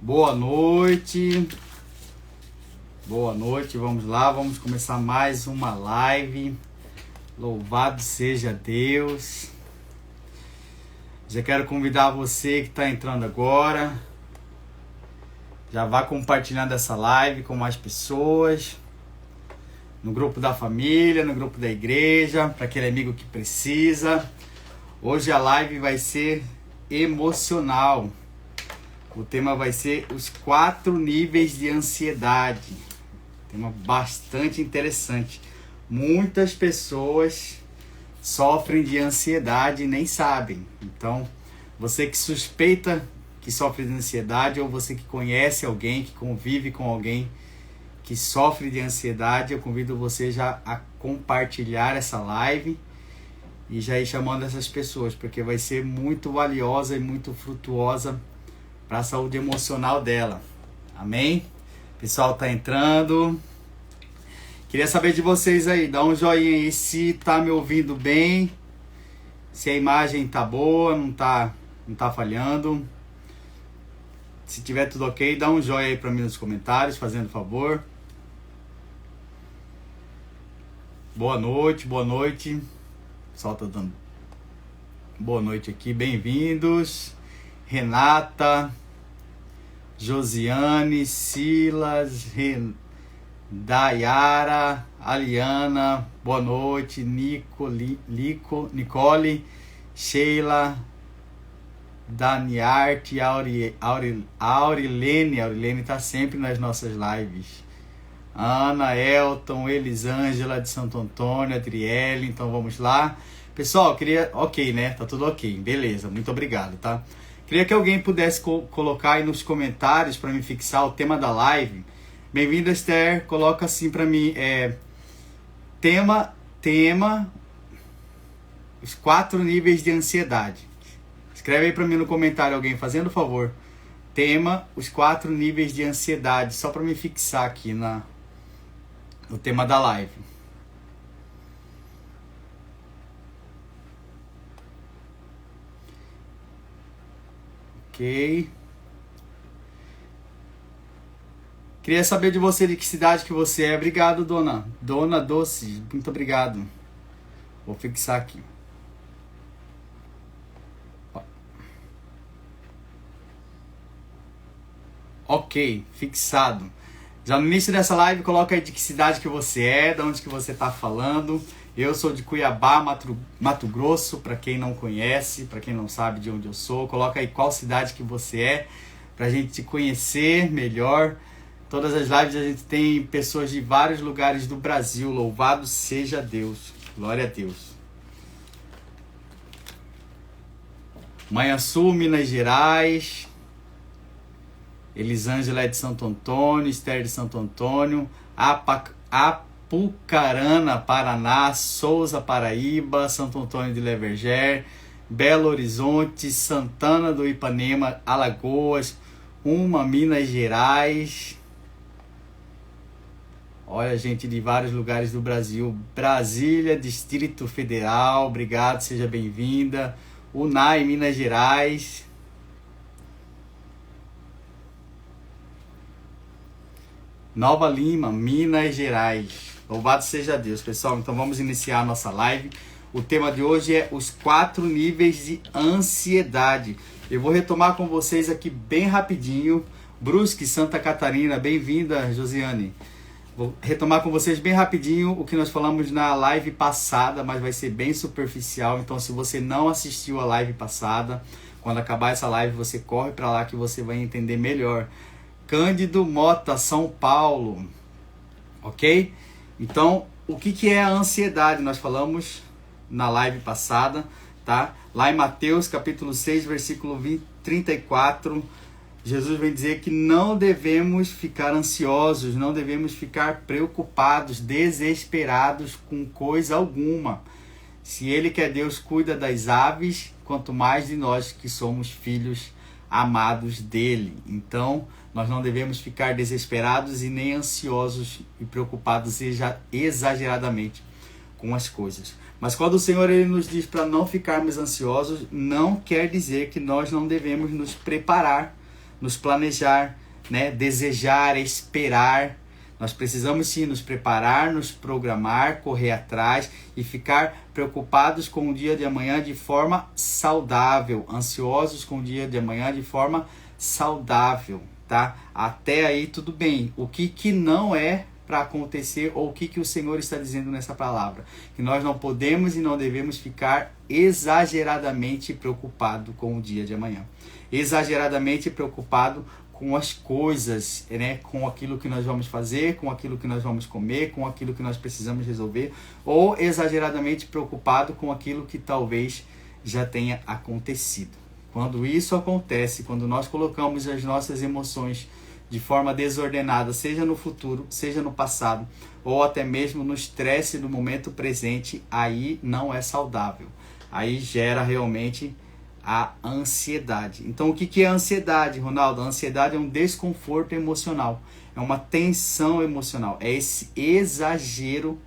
Boa noite. Boa noite, vamos lá, vamos começar mais uma live. Louvado seja Deus. Já quero convidar você que está entrando agora. Já vá compartilhando essa live com mais pessoas. No grupo da família, no grupo da igreja, para aquele amigo que precisa. Hoje a live vai ser emocional. O tema vai ser os 4 níveis de ansiedade. Tema bastante interessante. Muitas pessoas sofrem de ansiedade e nem sabem. Então, você que suspeita que sofre de ansiedade, ou você que conhece alguém, que convive com alguém que sofre de ansiedade, eu convido você já a compartilhar essa live e já ir chamando essas pessoas, porque vai ser muito valiosa e muito frutuosa para a saúde emocional dela. Amém? O pessoal tá entrando. Queria saber de vocês aí, dá um joinha aí se tá me ouvindo bem, se a imagem tá boa, não tá falhando. Se tiver tudo ok, dá um joinha aí para mim nos comentários, fazendo favor. Boa noite, boa noite. O pessoal tá dando boa noite aqui, bem-vindos. Renata, Josiane, Silas, Dayara, Aliana, boa noite, Nicole, Sheila, Daniarte, Aurilene tá sempre nas nossas lives. Ana, Elton, Elisângela de Santo Antônio, Adriele, então vamos lá. Pessoal, queria... Ok, né? Tá tudo ok, beleza, muito obrigado, tá? Queria que alguém pudesse colocar aí nos comentários para me fixar o tema da live. Bem-vinda, Esther. Coloca assim para mim, tema, os 4 níveis de ansiedade. Escreve aí para mim no comentário alguém, fazendo favor. Tema, os 4 níveis de ansiedade, só para me fixar aqui no tema da live. Ok. Queria saber de você, de que cidade que você é. Obrigado, Dona Doce. Muito obrigado. Vou fixar aqui. Ok, fixado. Já no início dessa live, coloca aí de que cidade que você é, de onde que você está falando. Eu sou de Cuiabá, Mato Grosso, para quem não conhece, para quem não sabe de onde eu sou. Coloca aí qual cidade que você é, para a gente te conhecer melhor. Todas as lives a gente tem pessoas de vários lugares do Brasil. Louvado seja Deus. Glória a Deus. Manhuaçu, Minas Gerais. Elisângela é de Santo Antônio. Esther de Santo Antônio. Apucarana, Paraná. Souza, Paraíba. Santo Antônio de Leverger. Belo Horizonte. Santana do Ipanema, Alagoas. Minas Gerais. Olha, gente de vários lugares do Brasil. Brasília, Distrito Federal. Obrigado, seja bem-vinda. Unai, Minas Gerais. Nova Lima, Minas Gerais. Louvado seja Deus, pessoal. Então vamos iniciar a nossa live. O tema de hoje é os 4 níveis de ansiedade. Eu vou retomar com vocês aqui bem rapidinho. Brusque, Santa Catarina. Bem-vinda, Josiane. Vou retomar com vocês bem rapidinho o que nós falamos na live passada, mas vai ser bem superficial. Então, se você não assistiu a live passada, quando acabar essa live, você corre para lá que você vai entender melhor. Cândido Mota, São Paulo. Ok? Então, o que é a ansiedade? Nós falamos na live passada, tá? Lá em Mateus, capítulo 6, versículo 34, Jesus vem dizer que não devemos ficar ansiosos, não devemos ficar preocupados, desesperados com coisa alguma. Se Ele que é Deus cuida das aves, quanto mais de nós que somos filhos amados dele. Então, nós não devemos ficar desesperados e nem ansiosos e preocupados exageradamente com as coisas. Mas quando o Senhor ele nos diz para não ficarmos ansiosos, não quer dizer que nós não devemos nos preparar nos planejar, né? Desejar, esperar. Nós precisamos sim nos preparar, nos programar, correr atrás e ficar preocupados com o dia de amanhã de forma saudável, ansiosos com o dia de amanhã de forma saudável, tá? Até aí tudo bem. O que não é para acontecer, ou o que o Senhor está dizendo nessa palavra? Que nós não podemos e não devemos ficar exageradamente preocupados com o dia de amanhã. Exageradamente preocupado com as coisas, né? Com aquilo que nós vamos fazer, com aquilo que nós vamos comer, com aquilo que nós precisamos resolver, ou exageradamente preocupado com aquilo que talvez já tenha acontecido. Quando isso acontece, quando nós colocamos as nossas emoções de forma desordenada, seja no futuro, seja no passado, ou até mesmo no estresse do momento presente, aí não é saudável. Aí gera realmente a ansiedade. Então, o que é a ansiedade, Ronaldo? A ansiedade é um desconforto emocional, é uma tensão emocional, é esse exagero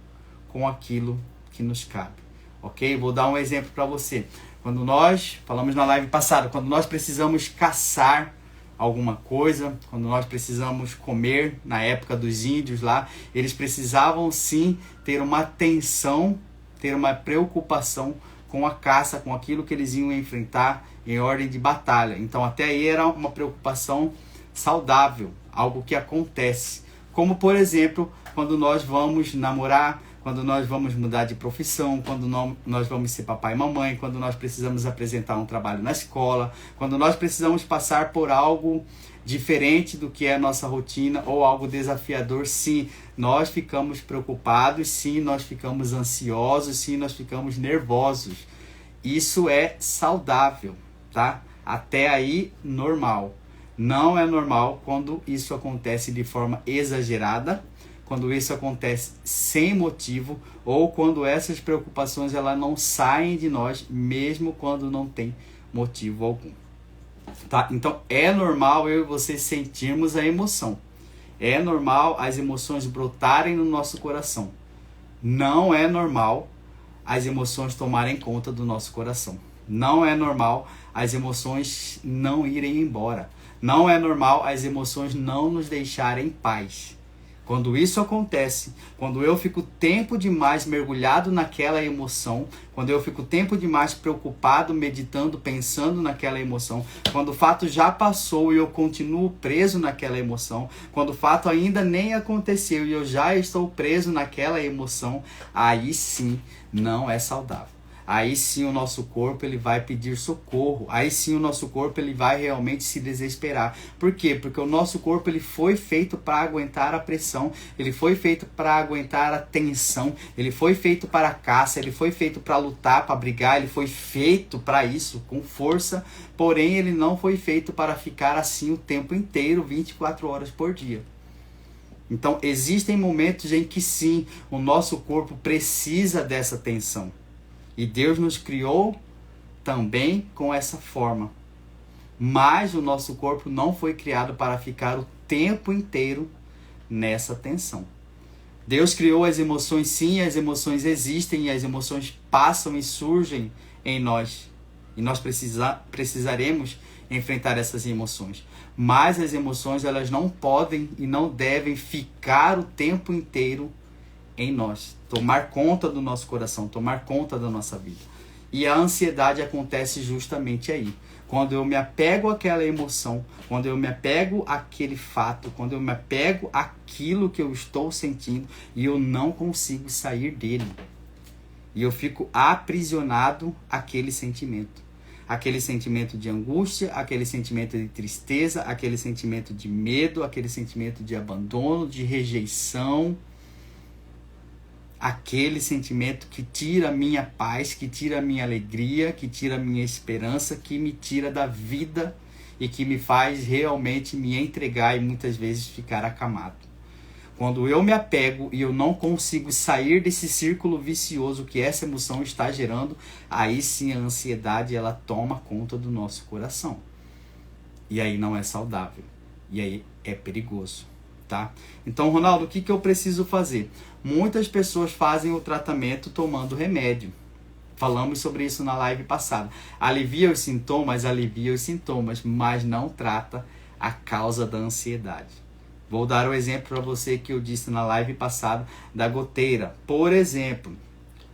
com aquilo que nos cabe, ok? Vou dar um exemplo para você. Quando nós, falamos na live passada, quando nós precisamos caçar alguma coisa, quando nós precisamos comer, na época dos índios lá, eles precisavam sim ter uma atenção, ter uma preocupação com a caça, com aquilo que eles iam enfrentar em ordem de batalha. Então até aí era uma preocupação saudável, algo que acontece. Como por exemplo, quando nós vamos namorar, quando nós vamos mudar de profissão, quando nós vamos ser papai e mamãe, quando nós precisamos apresentar um trabalho na escola, quando nós precisamos passar por algo diferente do que é a nossa rotina ou algo desafiador, sim, nós ficamos preocupados, sim, nós ficamos ansiosos, sim, nós ficamos nervosos. Isso é saudável, tá? Até aí, normal. Não é normal quando isso acontece de forma exagerada, quando isso acontece sem motivo, ou quando essas preocupações elas não saem de nós, mesmo quando não tem motivo algum. Tá? Então é normal eu e você sentirmos a emoção. É normal as emoções brotarem no nosso coração. Não é normal as emoções tomarem conta do nosso coração. Não é normal as emoções não irem embora. Não é normal as emoções não nos deixarem em paz. Quando isso acontece, quando eu fico tempo demais mergulhado naquela emoção, quando eu fico tempo demais preocupado, meditando, pensando naquela emoção, quando o fato já passou e eu continuo preso naquela emoção, quando o fato ainda nem aconteceu e eu já estou preso naquela emoção, aí sim não é saudável. Aí sim o nosso corpo ele vai pedir socorro. Aí sim o nosso corpo ele vai realmente se desesperar. Por quê? Porque o nosso corpo ele foi feito para aguentar a pressão. Ele foi feito para aguentar a tensão. Ele foi feito para a caça. Ele foi feito para lutar, para brigar. Ele foi feito para isso, com força. Porém, ele não foi feito para ficar assim o tempo inteiro, 24 horas por dia. Então, existem momentos em que sim, o nosso corpo precisa dessa tensão. E Deus nos criou também com essa forma. Mas o nosso corpo não foi criado para ficar o tempo inteiro nessa tensão. Deus criou as emoções sim, as emoções existem e as emoções passam e surgem em nós. E nós precisaremos enfrentar essas emoções. Mas as emoções elas não podem e não devem ficar o tempo inteiro em nós, tomar conta do nosso coração, tomar conta da nossa vida. E a ansiedade acontece justamente aí. Quando eu me apego àquela emoção, quando eu me apego àquele fato, quando eu me apego àquilo que eu estou sentindo e eu não consigo sair dele. E eu fico aprisionado àquele sentimento. Aquele sentimento de angústia, aquele sentimento de tristeza, aquele sentimento de medo, aquele sentimento de abandono, de rejeição. Aquele sentimento que tira a minha paz, que tira a minha alegria, que tira a minha esperança, que me tira da vida e que me faz realmente me entregar e muitas vezes ficar acamado. Quando eu me apego e eu não consigo sair desse círculo vicioso que essa emoção está gerando, aí sim a ansiedade ela toma conta do nosso coração. E aí não é saudável. E aí é perigoso. Tá? Então, Ronaldo, o que eu preciso fazer? Muitas pessoas fazem o tratamento tomando remédio. Falamos sobre isso na live passada. Alivia os sintomas, mas não trata a causa da ansiedade. Vou dar o exemplo para você que eu disse na live passada da goteira. Por exemplo,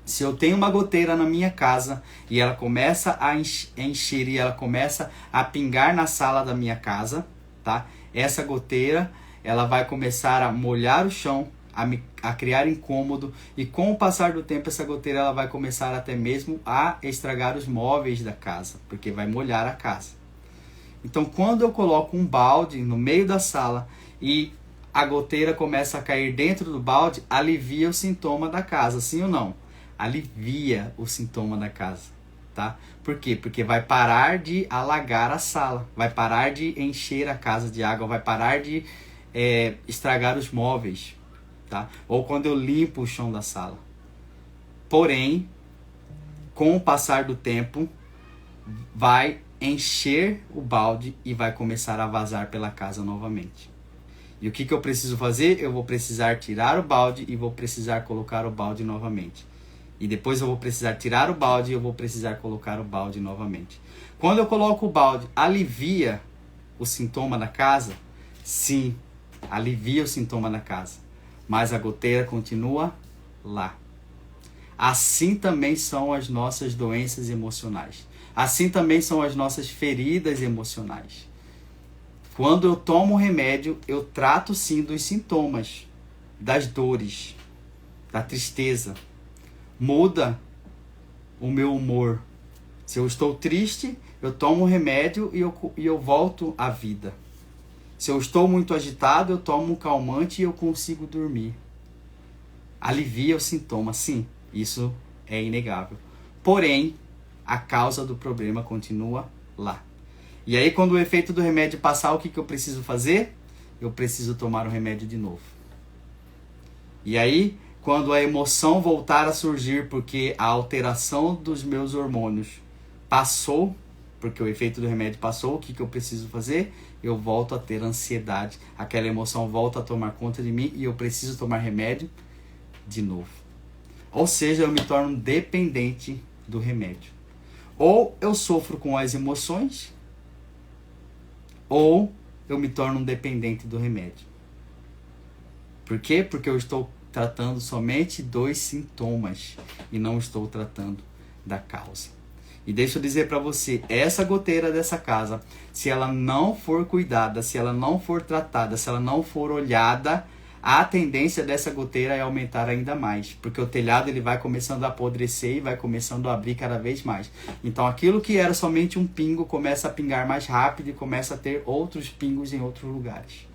se eu tenho uma goteira na minha casa e ela começa a encher e ela começa a pingar na sala da minha casa, tá? Essa goteira, ela vai começar a molhar o chão, a criar incômodo, e com o passar do tempo essa goteira ela vai começar até mesmo a estragar os móveis da casa, porque vai molhar a casa. Então, quando eu coloco um balde no meio da sala e a goteira começa a cair dentro do balde, alivia o sintoma da casa, sim ou não? Alivia o sintoma da casa, tá? Por quê? Porque vai parar de alagar a sala, vai parar de encher a casa de água, vai parar de estragar os móveis, tá? Ou quando eu limpo o chão da sala. Porém, com o passar do tempo, vai encher o balde e vai começar a vazar pela casa novamente. E o que eu preciso fazer? Eu vou precisar tirar o balde e vou precisar colocar o balde novamente. E depois eu vou precisar tirar o balde e eu vou precisar colocar o balde novamente. Quando eu coloco o balde, alivia o sintoma da casa? Sim, alivia o sintoma da casa. Mas a goteira continua lá. Assim também são as nossas doenças emocionais. Assim também são as nossas feridas emocionais. Quando eu tomo remédio, eu trato sim dos sintomas, das dores, da tristeza. Muda o meu humor. Se eu estou triste, eu tomo remédio e eu volto à vida. Se eu estou muito agitado, eu tomo um calmante e eu consigo dormir. Alivia o sintoma, sim, isso é inegável. Porém, a causa do problema continua lá. E aí, quando o efeito do remédio passar, o que eu preciso fazer? Eu preciso tomar o remédio de novo. E aí, quando a emoção voltar a surgir, porque a alteração dos meus hormônios passou, porque o efeito do remédio passou, o que eu preciso fazer? Eu volto a ter ansiedade. Aquela emoção volta a tomar conta de mim e eu preciso tomar remédio de novo. Ou seja, eu me torno dependente do remédio. Ou eu sofro com as emoções, ou eu me torno dependente do remédio. Por quê? Porque eu estou tratando somente dos sintomas e não estou tratando da causa. E deixa eu dizer para você, essa goteira dessa casa, se ela não for cuidada, se ela não for tratada, se ela não for olhada, a tendência dessa goteira é aumentar ainda mais, porque o telhado ele vai começando a apodrecer e vai começando a abrir cada vez mais. Então aquilo que era somente um pingo começa a pingar mais rápido e começa a ter outros pingos em outros lugares.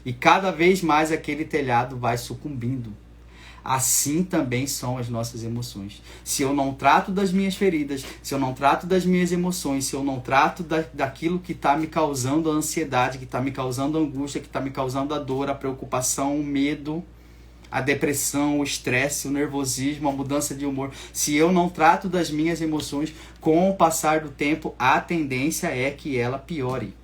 E cada vez mais aquele telhado vai sucumbindo. Assim também são as nossas emoções. Se eu não trato das minhas feridas, se eu não trato das minhas emoções, se eu não trato daquilo que está me causando a ansiedade, que está me causando a angústia, que está me causando a dor, a preocupação, o medo, a depressão, o estresse, o nervosismo, a mudança de humor, se eu não trato das minhas emoções, com o passar do tempo, a tendência é que ela piore.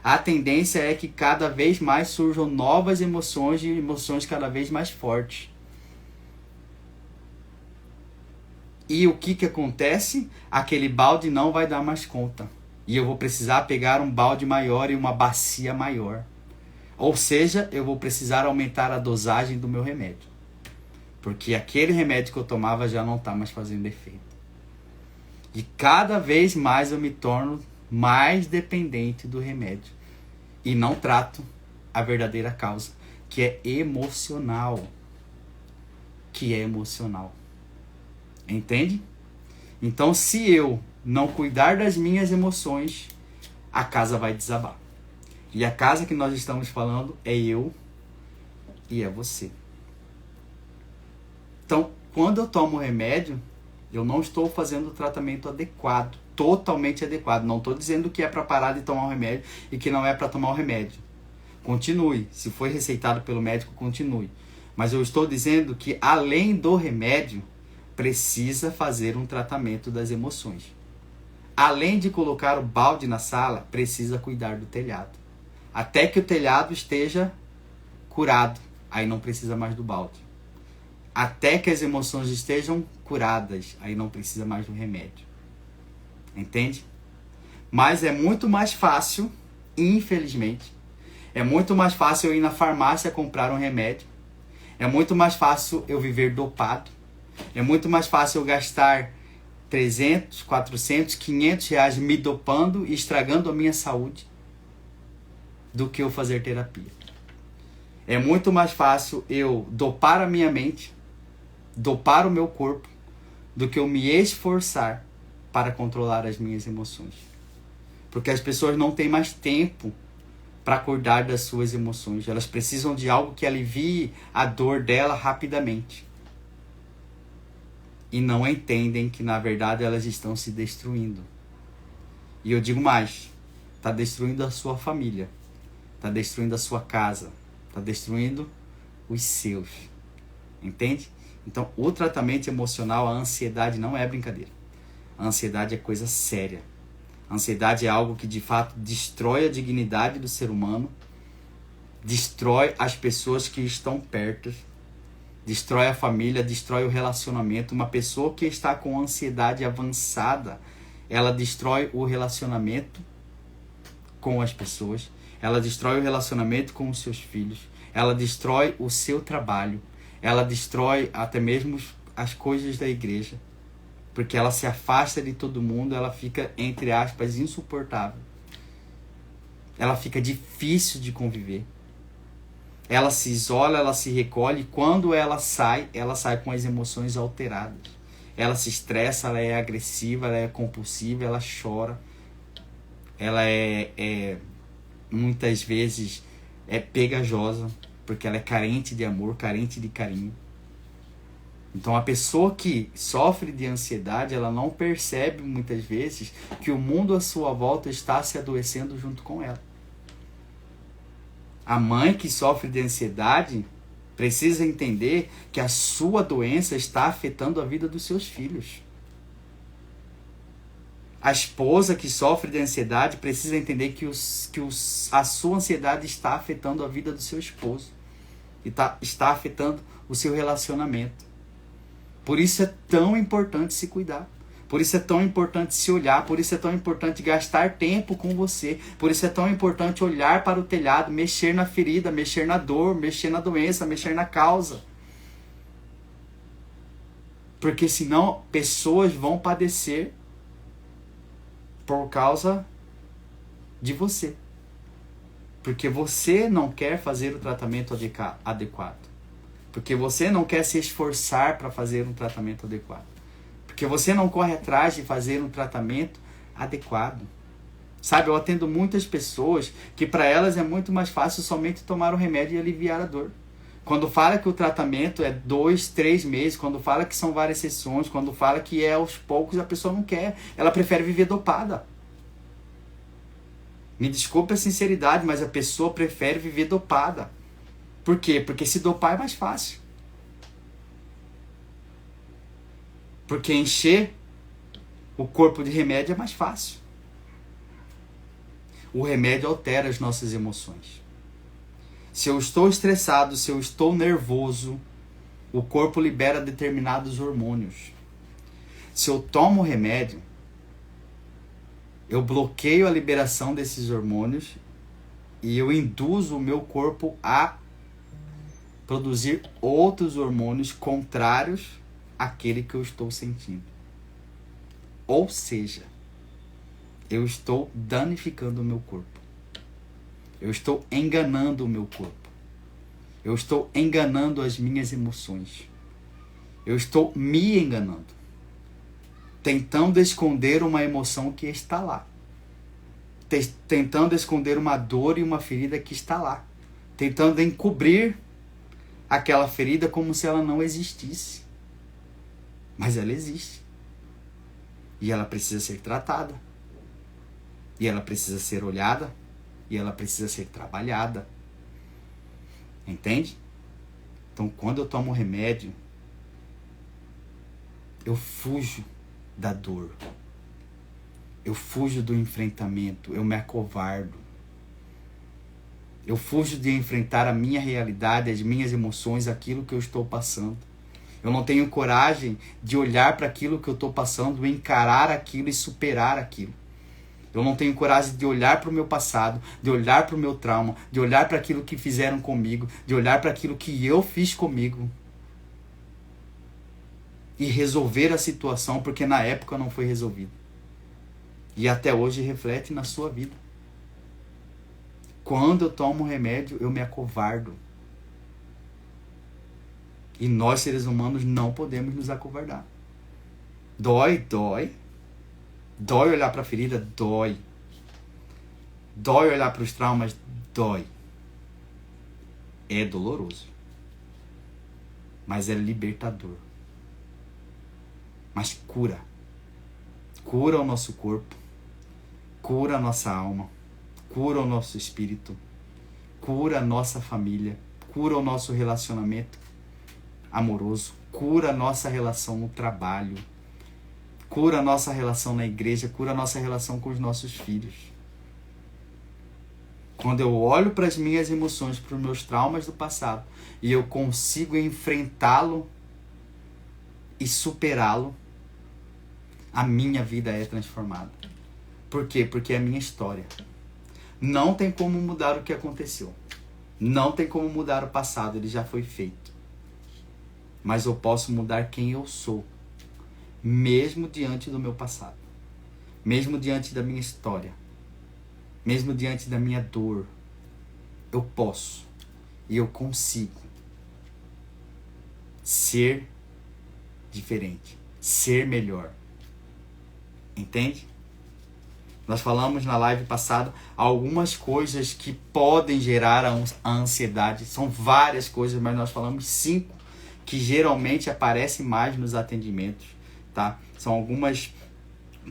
A tendência é que cada vez mais surjam novas emoções e emoções cada vez mais fortes. E o que acontece? Aquele balde não vai dar mais conta. E eu vou precisar pegar um balde maior e uma bacia maior. Ou seja, eu vou precisar aumentar a dosagem do meu remédio. Porque aquele remédio que eu tomava já não está mais fazendo efeito. E cada vez mais eu me torno mais dependente do remédio. E não trato a verdadeira causa, que é emocional. Entende? Então, se eu não cuidar das minhas emoções, a casa vai desabar. E a casa que nós estamos falando é eu e é você. Então, quando eu tomo remédio, eu não estou fazendo o tratamento adequado, totalmente adequado. Não estou dizendo que é para parar de tomar o remédio e que não é para tomar o remédio. Continue. Se foi receitado pelo médico, continue. Mas eu estou dizendo que, além do remédio, precisa fazer um tratamento das emoções. Além de colocar o balde na sala, precisa cuidar do telhado. Até que o telhado esteja curado. Aí não precisa mais do balde. Até que as emoções estejam curadas. Aí não precisa mais do remédio. Entende? Mas é muito mais fácil Infelizmente. É muito mais fácil eu ir na farmácia comprar um remédio. É muito mais fácil eu viver dopado. É muito mais fácil eu gastar 300, 400, 500 reais me dopando e estragando a minha saúde do que eu fazer terapia. É muito mais fácil eu dopar a minha mente, dopar o meu corpo, do que eu me esforçar para controlar as minhas emoções. Porque as pessoas não têm mais tempo para cuidar das suas emoções. Elas precisam de algo que alivie a dor dela rapidamente. E não entendem que, na verdade, elas estão se destruindo. E eu digo mais, está destruindo a sua família, está destruindo a sua casa, está destruindo os seus. Entende? Então, o tratamento emocional, a ansiedade não é brincadeira. A ansiedade é coisa séria. A ansiedade é algo que, de fato, destrói a dignidade do ser humano, destrói as pessoas que estão perto, destrói a família, destrói o relacionamento. Uma pessoa que está com ansiedade avançada, ela destrói o relacionamento com as pessoas, ela destrói o relacionamento com os seus filhos, ela destrói o seu trabalho, ela destrói até mesmo as coisas da igreja, porque ela se afasta de todo mundo, ela fica, entre aspas, insuportável. Ela fica difícil de conviver. Ela se isola, ela se recolhe, e quando ela sai com as emoções alteradas. Ela se estressa, ela é agressiva, ela é compulsiva, ela chora. Ela muitas vezes é pegajosa, porque ela é carente de amor, carente de carinho. Então a pessoa que sofre de ansiedade, ela não percebe muitas vezes que o mundo à sua volta está se adoecendo junto com ela. A mãe que sofre de ansiedade precisa entender que a sua doença está afetando a vida dos seus filhos. A esposa que sofre de ansiedade precisa entender que a sua ansiedade está afetando a vida do seu esposo. E está afetando o seu relacionamento. Por isso é tão importante se cuidar. Por isso é tão importante se olhar. Por isso é tão importante gastar tempo com você. Por isso é tão importante olhar para o telhado, mexer na ferida, mexer na dor, mexer na doença, mexer na causa. Porque senão pessoas vão padecer por causa de você. Porque você não quer fazer o tratamento adequado. Porque você não quer se esforçar para fazer um tratamento adequado. Porque você não corre atrás de fazer um tratamento adequado. Sabe, eu atendo muitas pessoas que para elas é muito mais fácil somente tomar o remédio e aliviar a dor. Quando fala que o tratamento é 2, 3 meses, quando fala que são várias sessões, quando fala que é aos poucos, a pessoa não quer. Ela prefere viver dopada. Me desculpe a sinceridade, mas a pessoa prefere viver dopada. Por quê? Porque se dopar é mais fácil. Porque encher o corpo de remédio é mais fácil. O remédio altera as nossas emoções. Se eu estou estressado, se eu estou nervoso, o corpo libera determinados hormônios. Se eu tomo remédio, eu bloqueio a liberação desses hormônios e eu induzo o meu corpo a produzir outros hormônios contrários àquele que eu estou sentindo. Ou seja, eu estou danificando o meu corpo. Eu estou enganando o meu corpo. Eu estou enganando as minhas emoções. Eu estou me enganando. Tentando esconder uma emoção que está lá. Tentando esconder uma dor e uma ferida que está lá. Tentando encobrir aquela ferida como se ela não existisse. Mas ela existe. E ela precisa ser tratada. E ela precisa ser olhada. E ela precisa ser trabalhada. Entende? Então, quando eu tomo remédio, eu fujo da dor. Eu fujo do enfrentamento. Eu me acovardo. Eu fujo de enfrentar a minha realidade, as minhas emoções, aquilo que eu estou passando. Eu não tenho coragem de olhar para aquilo que eu estou passando, encarar aquilo e superar aquilo. Eu não tenho coragem de olhar para o meu passado, de olhar para o meu trauma, de olhar para aquilo que fizeram comigo, de olhar para aquilo que eu fiz comigo e resolver a situação, porque na época não foi resolvido. E até hoje reflete na sua vida. Quando eu tomo remédio, eu me acovardo. E nós, seres humanos, não podemos nos acovardar. Dói, dói. Dói olhar para a ferida, dói. Dói olhar para os traumas, dói. É doloroso. Mas é libertador. Mas cura. Cura o nosso corpo. Cura a nossa alma. Cura o nosso espírito. Cura a nossa família. Cura o nosso relacionamento amoroso. Cura a nossa relação no trabalho. Cura a nossa relação na igreja. Cura a nossa relação com os nossos filhos. Quando eu olho para as minhas emoções, para os meus traumas do passado, e eu consigo enfrentá-lo e superá-lo, a minha vida é transformada. Por quê? Porque é a minha história. Não tem como mudar o que aconteceu. Não tem como mudar o passado, ele já foi feito. Mas eu posso mudar quem eu sou, mesmo diante do meu passado, mesmo diante da minha história, mesmo diante da minha dor. Eu posso e eu consigo ser diferente, ser melhor. Entende? Nós falamos na live passada algumas coisas que podem gerar a ansiedade. São várias coisas, mas nós falamos 5 que geralmente aparecem mais nos atendimentos, tá? São algumas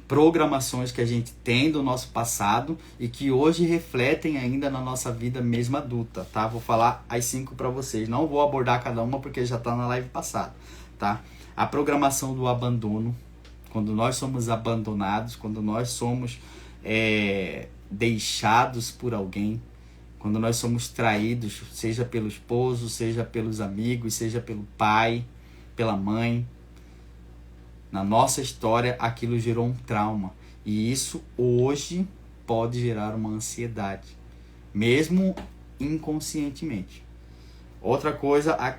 programações que a gente tem do nosso passado e que hoje refletem ainda na nossa vida mesmo adulta, tá? Vou falar as 5 para vocês. Não vou abordar cada uma porque já está na live passada, tá? A programação do abandono. Quando nós somos abandonados, quando nós somos deixados por alguém, quando nós somos traídos, seja pelo esposo, seja pelos amigos, seja pelo pai, pela mãe. Na nossa história, aquilo gerou um trauma. E isso hoje pode gerar uma ansiedade, mesmo inconscientemente. Outra coisa, a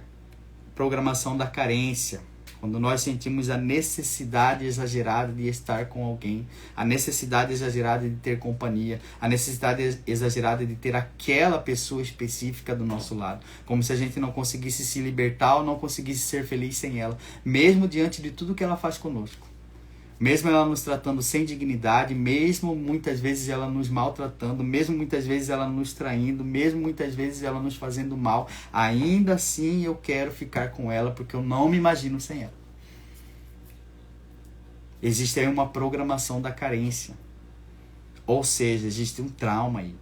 programação da carência. Quando nós sentimos a necessidade exagerada de estar com alguém, a necessidade exagerada de ter companhia, a necessidade exagerada de ter aquela pessoa específica do nosso lado, como se a gente não conseguisse se libertar ou não conseguisse ser feliz sem ela, mesmo diante de tudo que ela faz conosco. Mesmo ela nos tratando sem dignidade, mesmo muitas vezes ela nos maltratando, mesmo muitas vezes ela nos traindo, mesmo muitas vezes ela nos fazendo mal, ainda assim eu quero ficar com ela porque eu não me imagino sem ela. Existe aí uma programação da carência. Ou seja, existe um trauma aí.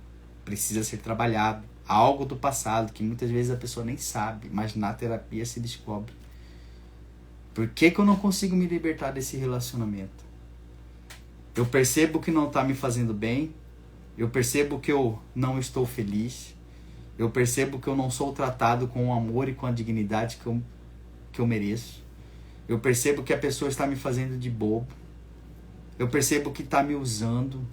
Precisa ser trabalhado. Algo do passado que muitas vezes a pessoa nem sabe, mas na terapia se descobre. Por que eu não consigo me libertar desse relacionamento? Eu percebo que não está me fazendo bem. Eu percebo que eu não estou feliz. Eu percebo que eu não sou tratado com o amor e com a dignidade que eu mereço. Eu percebo que a pessoa está me fazendo de bobo. Eu percebo que está me usando.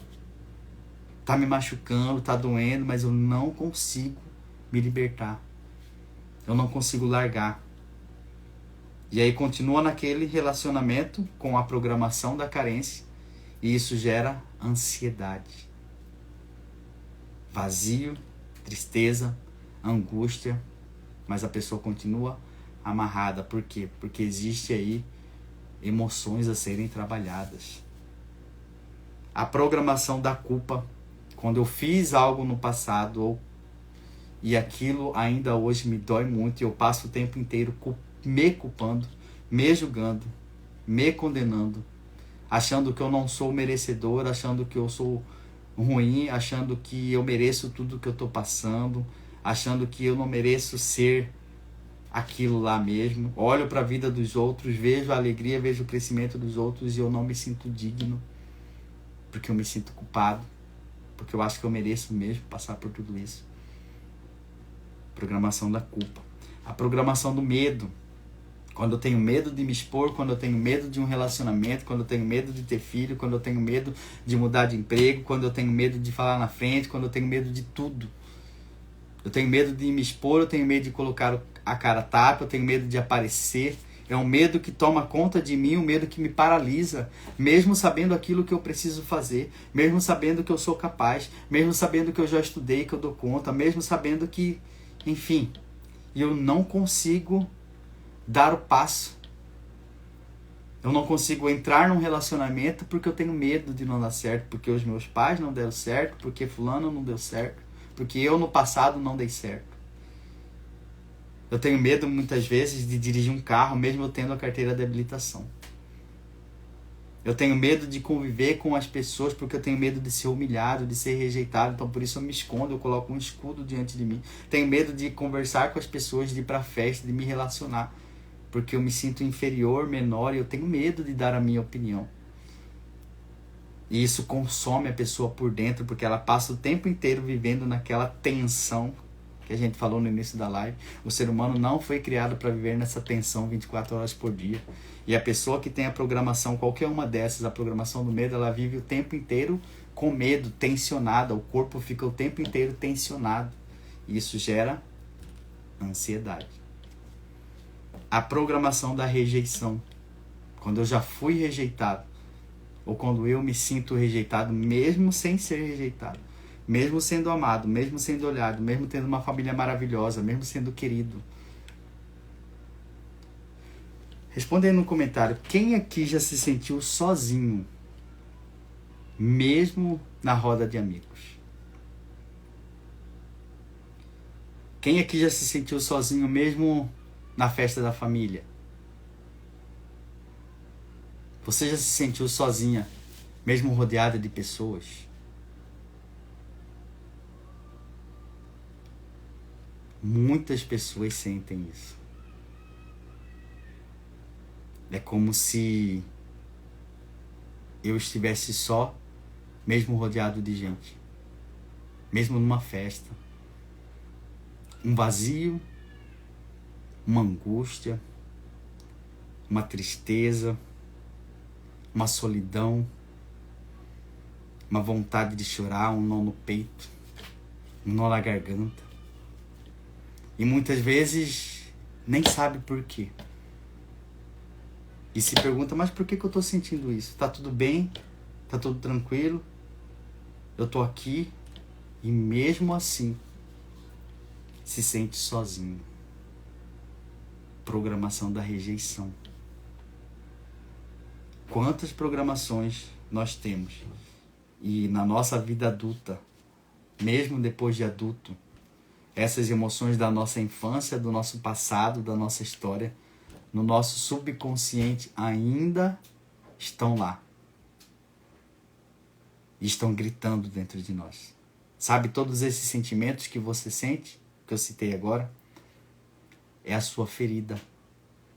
Está me machucando, está doendo, mas eu não consigo me libertar. Eu não consigo largar. E aí continua naquele relacionamento com a programação da carência. E isso gera ansiedade. Vazio, tristeza, angústia. Mas a pessoa continua amarrada. Por quê? Porque existe aí emoções a serem trabalhadas. A programação da culpa. Quando eu fiz algo no passado e aquilo ainda hoje me dói muito e eu passo o tempo inteiro me culpando, me julgando, me condenando, achando que eu não sou merecedor, achando que eu sou ruim, achando que eu mereço tudo que eu estou passando, achando que eu não mereço ser aquilo lá mesmo. Olho para a vida dos outros, vejo a alegria, vejo o crescimento dos outros e eu não me sinto digno, porque eu me sinto culpado, porque eu acho que eu mereço mesmo passar por tudo isso. Programação da culpa. A programação do medo. Quando eu tenho medo de me expor, quando eu tenho medo de um relacionamento, quando eu tenho medo de ter filho, quando eu tenho medo de mudar de emprego, quando eu tenho medo de falar na frente, quando eu tenho medo de tudo. Eu tenho medo de me expor, eu tenho medo de colocar a cara a tapa, eu tenho medo de aparecer. É um medo que toma conta de mim, um medo que me paralisa, mesmo sabendo aquilo que eu preciso fazer, mesmo sabendo que eu sou capaz, mesmo sabendo que eu já estudei, que eu dou conta, mesmo sabendo que, enfim, eu não consigo dar o passo. Eu não consigo entrar num relacionamento porque eu tenho medo de não dar certo, porque os meus pais não deram certo, porque fulano não deu certo, porque eu no passado não dei certo. Eu tenho medo muitas vezes de dirigir um carro, mesmo eu tendo a carteira de habilitação. Eu tenho medo de conviver com as pessoas porque eu tenho medo de ser humilhado, de ser rejeitado. Então por isso eu me escondo, eu coloco um escudo diante de mim. Tenho medo de conversar com as pessoas, de ir pra festa, de me relacionar. Porque eu me sinto inferior, menor e eu tenho medo de dar a minha opinião. E isso consome a pessoa por dentro porque ela passa o tempo inteiro vivendo naquela tensão que a gente falou no início da live. O ser humano não foi criado para viver nessa tensão 24 horas por dia. E a pessoa que tem a programação, qualquer uma dessas, a programação do medo, ela vive o tempo inteiro com medo, tensionada. O corpo fica o tempo inteiro tensionado. E isso gera ansiedade. A programação da rejeição. Quando eu já fui rejeitado, ou quando eu me sinto rejeitado, mesmo sem ser rejeitado, mesmo sendo amado, mesmo sendo olhado, mesmo tendo uma família maravilhosa, mesmo sendo querido. Responde aí no comentário, quem aqui já se sentiu sozinho, mesmo na roda de amigos? Quem aqui já se sentiu sozinho, mesmo na festa da família? Você já se sentiu sozinha, mesmo rodeada de pessoas? Muitas pessoas sentem isso. É como se eu estivesse só, mesmo rodeado de gente. Mesmo numa festa. Um vazio, uma angústia, uma tristeza, uma solidão, uma vontade de chorar, um nó no peito, um nó na garganta. E muitas vezes nem sabe por quê. E se pergunta, mas por que eu tô sentindo isso? Tá tudo bem? Tá tudo tranquilo? Eu tô aqui e mesmo assim se sente sozinho. Programação da rejeição. Quantas programações nós temos? E na nossa vida adulta, mesmo depois de adulto, essas emoções da nossa infância, do nosso passado, da nossa história, no nosso subconsciente ainda estão lá. E estão gritando dentro de nós. Sabe, todos esses sentimentos que você sente, que eu citei agora, é a sua ferida,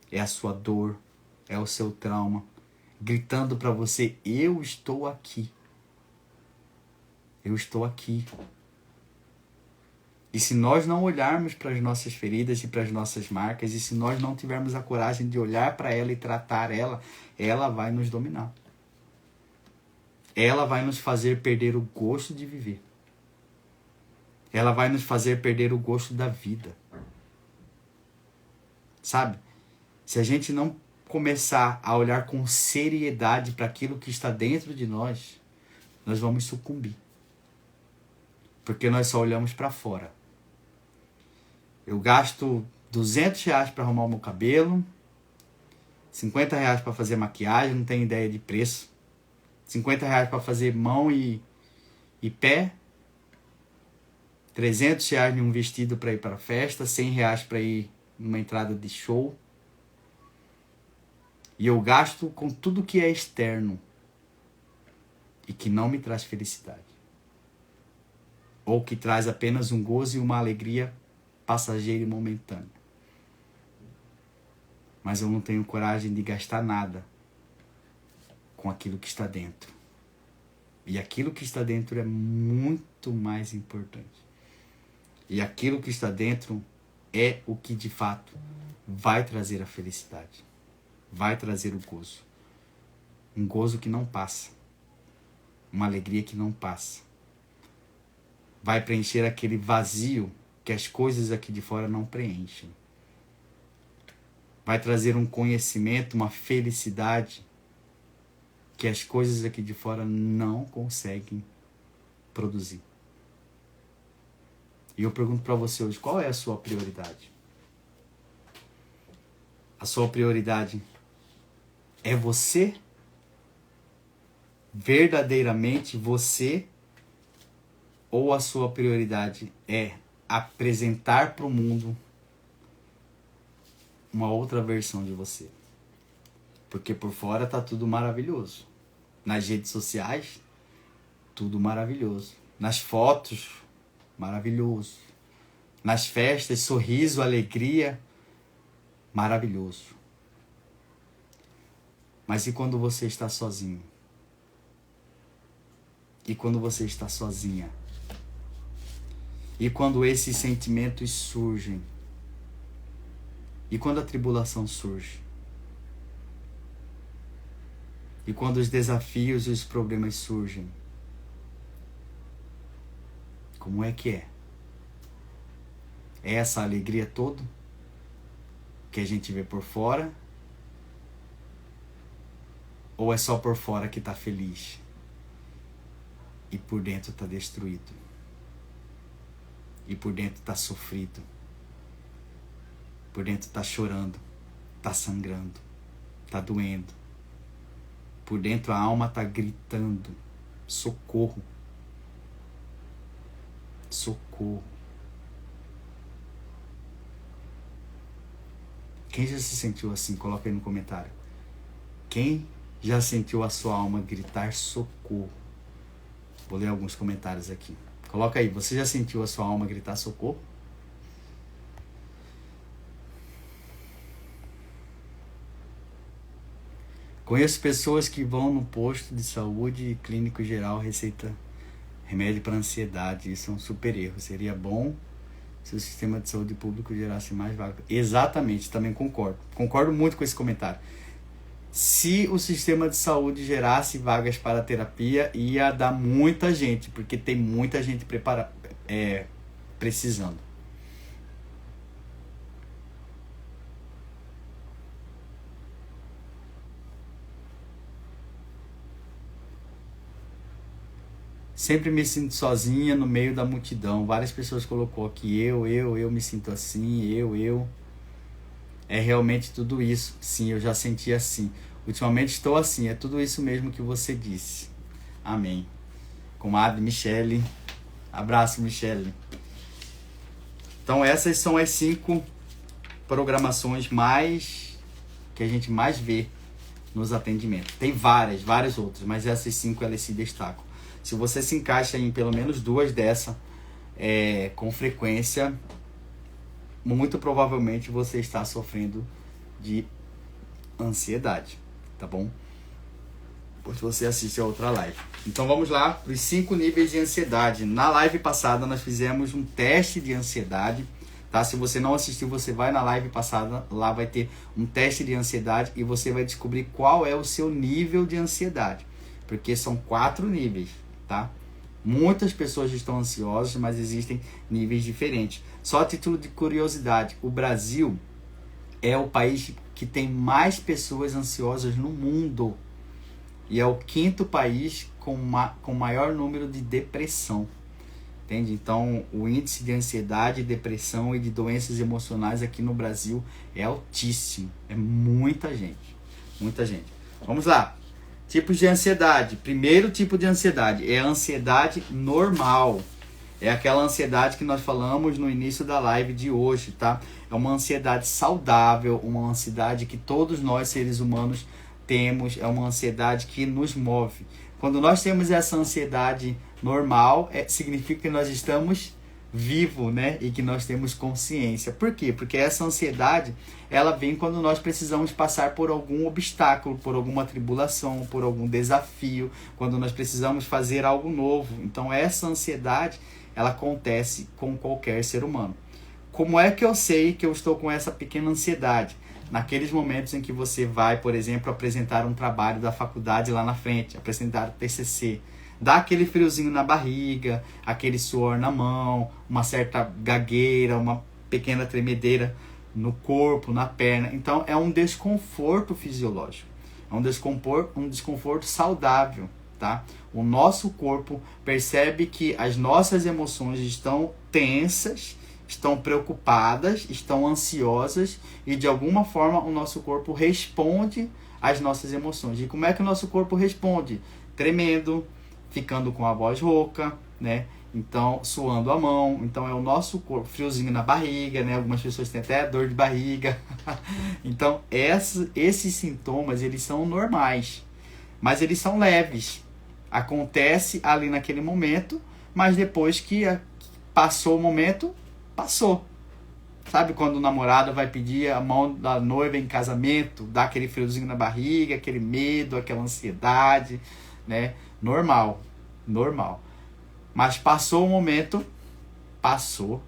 é a sua dor, é o seu trauma, gritando para você, eu estou aqui. Eu estou aqui. E se nós não olharmos para as nossas feridas e para as nossas marcas, e se nós não tivermos a coragem de olhar para ela e tratar ela, ela vai nos dominar. Ela vai nos fazer perder o gosto de viver. Ela vai nos fazer perder o gosto da vida. Sabe? Se a gente não começar a olhar com seriedade para aquilo que está dentro de nós, nós vamos sucumbir. Porque nós só olhamos para fora. Eu gasto R$200 para arrumar o meu cabelo, R$50 para fazer maquiagem, não tenho ideia de preço. R$50 para fazer mão e pé. R$300 em um vestido para ir para a festa, R$100 para ir numa entrada de show. E eu gasto com tudo que é externo e que não me traz felicidade. Ou que traz apenas um gozo e uma alegria passageira e momentânea. Mas eu não tenho coragem de gastar nada com aquilo que está dentro. E aquilo que está dentro é muito mais importante. E aquilo que está dentro é o que de fato vai trazer a felicidade, vai trazer o gozo. Um gozo que não passa, uma alegria que não passa. Vai preencher aquele vazio que as coisas aqui de fora não preenchem. Vai trazer um conhecimento, uma felicidade que as coisas aqui de fora não conseguem produzir. E eu pergunto para você hoje, qual é a sua prioridade? A sua prioridade é você? Verdadeiramente você? Ou a sua prioridade é apresentar para o mundo uma outra versão de você? Porque por fora tá tudo maravilhoso. Nas redes sociais, tudo maravilhoso. Nas fotos, maravilhoso. Nas festas, sorriso, alegria, maravilhoso. Mas e quando você está sozinho? E quando você está sozinha? E quando esses sentimentos surgem? E quando a tribulação surge? E quando os desafios e os problemas surgem? Como é que é? É essa alegria toda que a gente vê por fora? Ou é só por fora que está feliz e por dentro está destruído? E por dentro está sofrido? Por dentro está chorando, está sangrando, está doendo? Por dentro a alma está gritando: socorro, socorro. Quem já se sentiu assim? Coloca aí no comentário. Quem já sentiu a sua alma gritar socorro? Vou ler alguns comentários aqui. Coloca aí, você já sentiu a sua alma gritar socorro? Conheço pessoas que vão no posto de saúde e clínico geral receita remédio para ansiedade. Isso é um super erro. Seria bom se o sistema de saúde público gerasse mais vagas. Exatamente, também concordo. Concordo muito com esse comentário. Se o sistema de saúde gerasse vagas para terapia, ia dar muita gente, porque tem muita gente precisando. Sempre me sinto sozinha no meio da multidão. Várias pessoas colocou aqui, eu me sinto assim, eu. É realmente tudo isso. Sim, eu já senti assim. Ultimamente estou assim, é tudo isso mesmo que você disse. Amém. Comadre Michele. Abraço, Michele. Então essas são as 5 programações que a gente mais vê nos atendimentos. Tem várias outras, mas essas 5 elas se destacam. Se você se encaixa em pelo menos 2 dessas com frequência, muito provavelmente você está sofrendo de ansiedade, tá bom? Depois você assiste a outra live. Então vamos lá para os 5 níveis de ansiedade. Na live passada nós fizemos um teste de ansiedade, tá? Se você não assistiu, você vai na live passada, lá vai ter um teste de ansiedade e você vai descobrir qual é o seu nível de ansiedade, porque são 4 níveis, tá? Muitas pessoas estão ansiosas, mas existem níveis diferentes. Só a título de curiosidade, o Brasil é o país que tem mais pessoas ansiosas no mundo. E é o 5º país com maior número de depressão. Entende? Então, o índice de ansiedade, depressão e de doenças emocionais aqui no Brasil é altíssimo. É muita gente. Muita gente. Vamos lá. Tipos de ansiedade. Primeiro tipo de ansiedade é a ansiedade normal. É aquela ansiedade que nós falamos no início da live de hoje, tá? É uma ansiedade saudável, uma ansiedade que todos nós seres humanos temos, é uma ansiedade que nos move. Quando nós temos essa ansiedade normal, significa que nós estamos vivos, né? E que nós temos consciência. Por quê? Porque essa ansiedade, ela vem quando nós precisamos passar por algum obstáculo, por alguma tribulação, por algum desafio, quando nós precisamos fazer algo novo. Então essa ansiedade, ela acontece com qualquer ser humano. como é que eu sei que eu estou com essa pequena ansiedade? Naqueles momentos em que você vai, por exemplo, apresentar um trabalho da faculdade lá na frente, apresentar o TCC, dá aquele friozinho na barriga, aquele suor na mão, uma certa gagueira, uma pequena tremedeira no corpo, na perna. Então é um desconforto fisiológico, é um desconforto saudável, tá? O nosso corpo percebe que as nossas emoções estão tensas, estão preocupadas, estão ansiosas e de alguma forma o nosso corpo responde às nossas emoções. E como é que o nosso corpo responde? Tremendo, ficando com a voz rouca, né? Então, suando a mão. Então é o nosso corpo, friozinho na barriga, né? Algumas pessoas têm até dor de barriga. Então, esses sintomas, eles são normais, mas eles são leves. Acontece ali naquele momento, mas depois que passou o momento, passou. Sabe quando o namorado vai pedir a mão da noiva em casamento, dá aquele friozinho na barriga, aquele medo, aquela ansiedade, né? Normal. Mas passou o momento, passou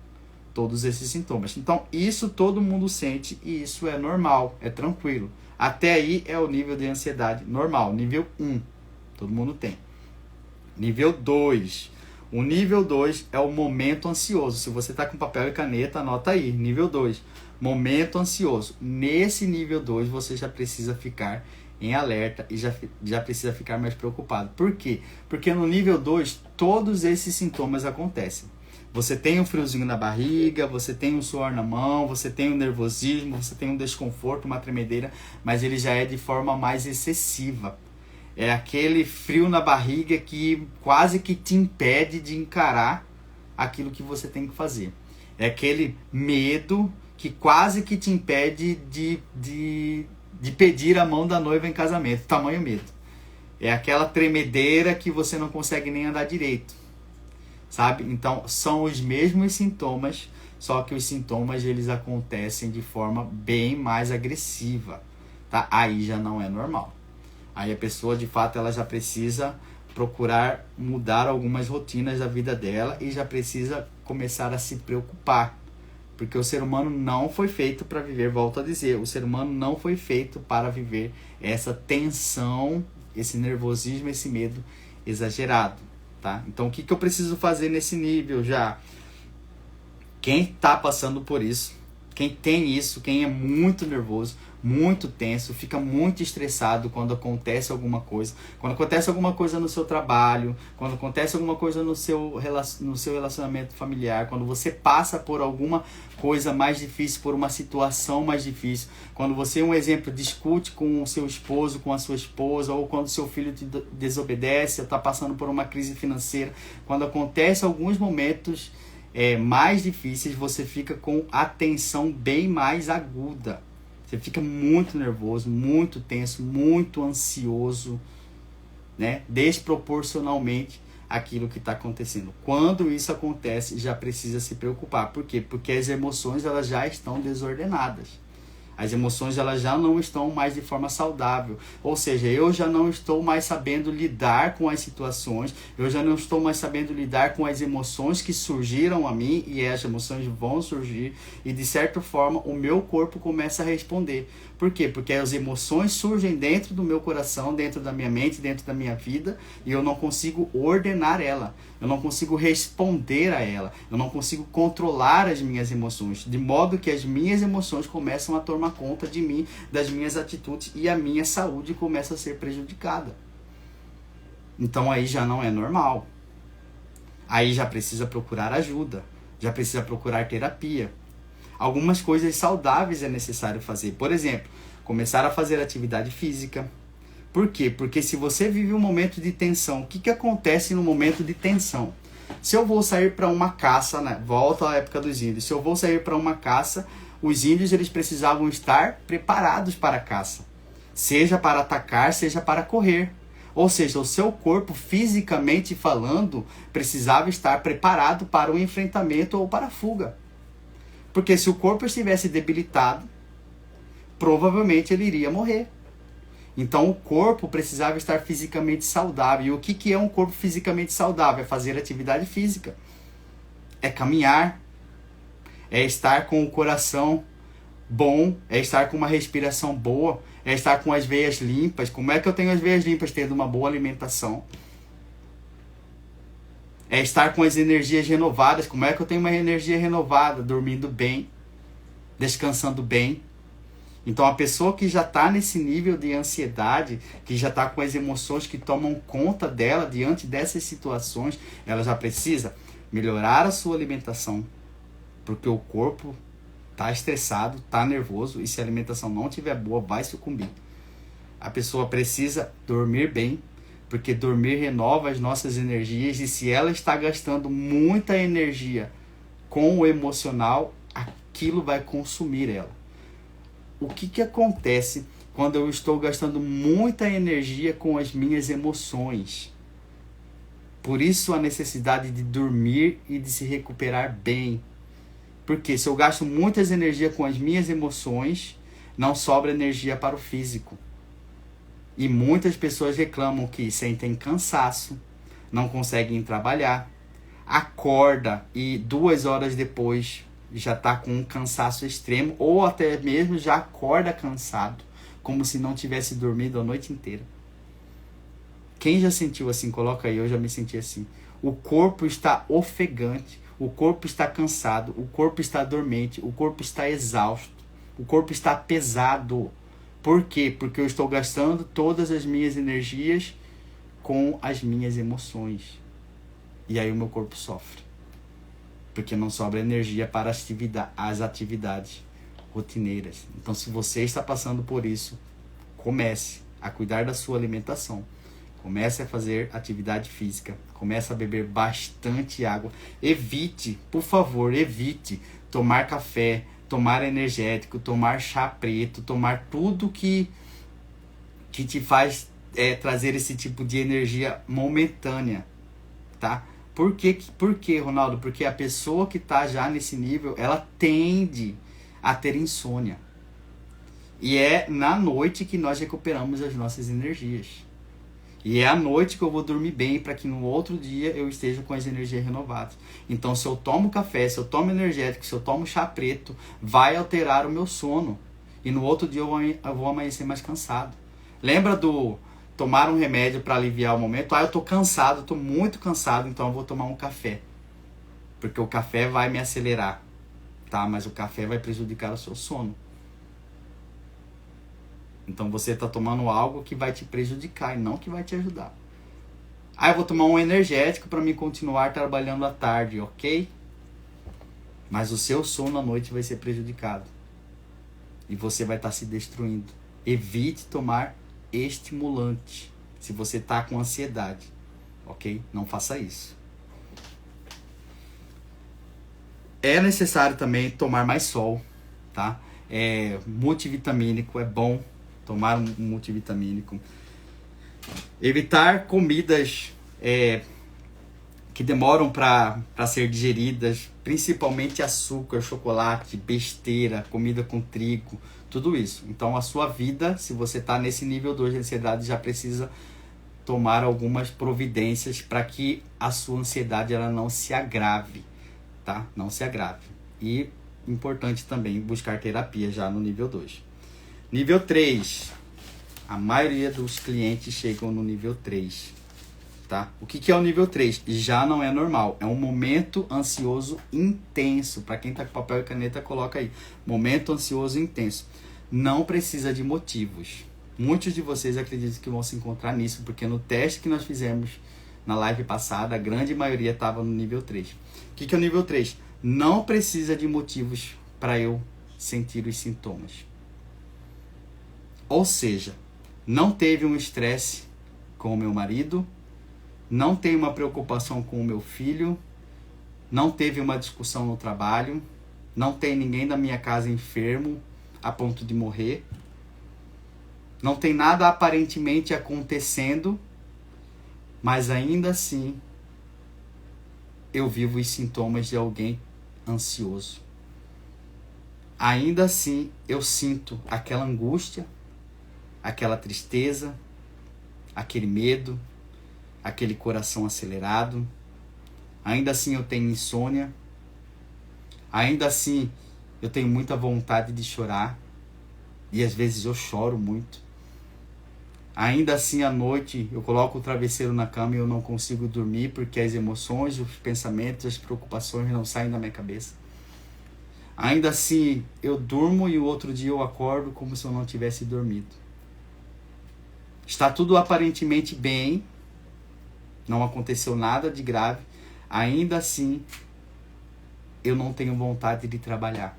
todos esses sintomas. Então, isso todo mundo sente e isso é normal, é tranquilo. Até aí é o nível de ansiedade normal. Nível 1, todo mundo tem. Nível 2. O nível 2 é o momento ansioso. Se você está com papel e caneta, anota aí. Nível 2, momento ansioso. Nesse nível 2, você já precisa ficar em alerta e já precisa ficar mais preocupado. Por quê? Porque no nível 2, todos esses sintomas acontecem. Você tem um friozinho na barriga, você tem um suor na mão, você tem um nervosismo, você tem um desconforto, uma tremedeira, mas ele já é de forma mais excessiva. É aquele frio na barriga que quase que te impede de encarar aquilo que você tem que fazer. É aquele medo que quase que te impede de pedir a mão da noiva em casamento. Tamanho medo. É aquela tremedeira que você não consegue nem andar direito. Sabe? Então, são os mesmos sintomas, só que os sintomas eles acontecem de forma bem mais agressiva. Tá? Aí já não é normal. Aí a pessoa, de fato, ela já precisa procurar mudar algumas rotinas da vida dela e já precisa começar a se preocupar. Porque o ser humano não foi feito para viver, volto a dizer, o ser humano não foi feito para viver essa tensão, esse nervosismo, esse medo exagerado, tá? Então, o que eu preciso fazer nesse nível já? Quem está passando por isso, quem tem isso, quem é muito nervoso, muito tenso, fica muito estressado quando acontece alguma coisa. Quando acontece alguma coisa no seu trabalho, quando acontece alguma coisa no seu relacionamento familiar, quando você passa por alguma coisa mais difícil, por uma situação mais difícil, quando você, um exemplo, discute com o seu esposo, com a sua esposa, ou quando seu filho te desobedece, está passando por uma crise financeira, quando acontece alguns momentos mais difíceis, você fica com a tensão bem mais aguda. Você fica muito nervoso, muito tenso, muito ansioso, né? Desproporcionalmente àquilo que está acontecendo. Quando isso acontece, já precisa se preocupar. Por quê? Porque as emoções elas já estão desordenadas. As emoções elas já não estão mais de forma saudável. Ou seja, eu já não estou mais sabendo lidar com as situações, eu já não estou mais sabendo lidar com as emoções que surgiram a mim, e as emoções vão surgir, e de certa forma o meu corpo começa a responder. Por quê? Porque as emoções surgem dentro do meu coração, dentro da minha mente, dentro da minha vida, e eu não consigo ordenar ela. Eu não consigo responder a ela. Eu não consigo controlar as minhas emoções. De modo que as minhas emoções começam a tomar conta de mim, das minhas atitudes, e a minha saúde começa a ser prejudicada. Então aí já não é normal. Aí já precisa procurar ajuda. Já precisa procurar terapia. Algumas coisas saudáveis é necessário fazer. Por exemplo, começar a fazer atividade física. Por quê? Porque se você vive um momento de tensão, o que acontece no momento de tensão? Se eu vou sair para uma caça, né? Volta à época dos índios. Se eu vou sair para uma caça, os índios eles precisavam estar preparados para a caça. Seja para atacar, seja para correr. Ou seja, o seu corpo, fisicamente falando, precisava estar preparado para o enfrentamento ou para a fuga. Porque se o corpo estivesse debilitado, provavelmente ele iria morrer. Então o corpo precisava estar fisicamente saudável. E o que é um corpo fisicamente saudável? É fazer atividade física. É caminhar. é estar com o coração bom, é estar com uma respiração boa, é estar com as veias limpas. Como é que eu tenho as veias limpas? Tendo uma boa alimentação. É estar com as energias renovadas. Como é que eu tenho uma energia renovada? Dormindo bem, descansando bem. Então a pessoa que já está nesse nível de ansiedade, que já está com as emoções que tomam conta dela diante dessas situações, ela já precisa melhorar a sua alimentação, porque o corpo está estressado, está nervoso, e se a alimentação não estiver boa, vai sucumbir. A pessoa precisa dormir bem, porque dormir renova as nossas energias, e se ela está gastando muita energia com o emocional, aquilo vai consumir ela. O que acontece quando eu estou gastando muita energia com as minhas emoções? Por isso a necessidade de dormir e de se recuperar bem. Porque se eu gasto muitas energias com as minhas emoções, não sobra energia para o físico. E muitas pessoas reclamam que sentem cansaço, não conseguem trabalhar, acorda e 2 horas depois já está com um cansaço extremo, ou até mesmo já acorda cansado, como se não tivesse dormido a noite inteira. Quem já sentiu assim? Coloca aí, eu já me senti assim. O corpo está ofegante, o corpo está cansado, o corpo está dormente, o corpo está exausto, o corpo está pesado. Por quê? Porque eu estou gastando todas as minhas energias com as minhas emoções. E aí o meu corpo sofre. Porque não sobra energia para as atividades rotineiras. Então, se você está passando por isso, comece a cuidar da sua alimentação. Comece a fazer atividade física. Comece a beber bastante água. Evite, por favor, evite tomar café, tomar energético, tomar chá preto, tomar tudo que te faz trazer esse tipo de energia momentânea, tá? Por quê, Ronaldo? Porque a pessoa que está já nesse nível, ela tende a ter insônia. E é na noite que nós recuperamos as nossas energias. E é à noite que eu vou dormir bem, para que no outro dia eu esteja com as energias renovadas. Então, se eu tomo café, se eu tomo energético, se eu tomo chá preto, vai alterar o meu sono. E no outro dia eu vou amanhecer mais cansado. Lembra do tomar um remédio para aliviar o momento? Eu tô cansado, tô muito cansado, então eu vou tomar um café. Porque o café vai me acelerar, tá? Mas o café vai prejudicar o seu sono. Então você está tomando algo que vai te prejudicar e não que vai te ajudar. Eu vou tomar um energético para me continuar trabalhando à tarde, ok? Mas o seu sono à noite vai ser prejudicado. E você vai estar se destruindo. Evite tomar estimulante se você está com ansiedade, ok? Não faça isso. É necessário também tomar mais sol, tá? Multivitamínico é bom. Tomar um multivitamínico. Evitar comidas que demoram para ser digeridas, principalmente açúcar, chocolate, besteira, comida com trigo, tudo isso. Então a sua vida, se você está nesse nível 2 de ansiedade, já precisa tomar algumas providências para que a sua ansiedade ela não se agrave, tá? Não se agrave. E importante também buscar terapia já no nível 2. Nível 3. A maioria dos clientes chegam no nível 3. Tá? O que é o nível 3? Já não é normal. É um momento ansioso intenso. Para quem está com papel e caneta, coloca aí. Momento ansioso intenso. Não precisa de motivos. Muitos de vocês acreditam que vão se encontrar nisso, porque no teste que nós fizemos na live passada, a grande maioria estava no nível 3. O que é o nível 3? Não precisa de motivos para eu sentir os sintomas. Ou seja, não teve um estresse com o meu marido, não tem uma preocupação com o meu filho, não teve uma discussão no trabalho, não tem ninguém da minha casa enfermo a ponto de morrer, não tem nada aparentemente acontecendo, mas ainda assim eu vivo os sintomas de alguém ansioso. Ainda assim eu sinto aquela angústia, aquela tristeza, aquele medo, aquele coração acelerado. Ainda assim eu tenho insônia. Ainda assim, eu tenho muita vontade de chorar. E às vezes eu choro muito. Ainda assim, à noite, eu coloco o travesseiro na cama e eu não consigo dormir porque as emoções, os pensamentos, as preocupações não saem da minha cabeça. Ainda assim, eu durmo e o outro dia eu acordo como se eu não tivesse dormido. Está tudo aparentemente bem, não aconteceu nada de grave. Ainda assim, eu não tenho vontade de trabalhar.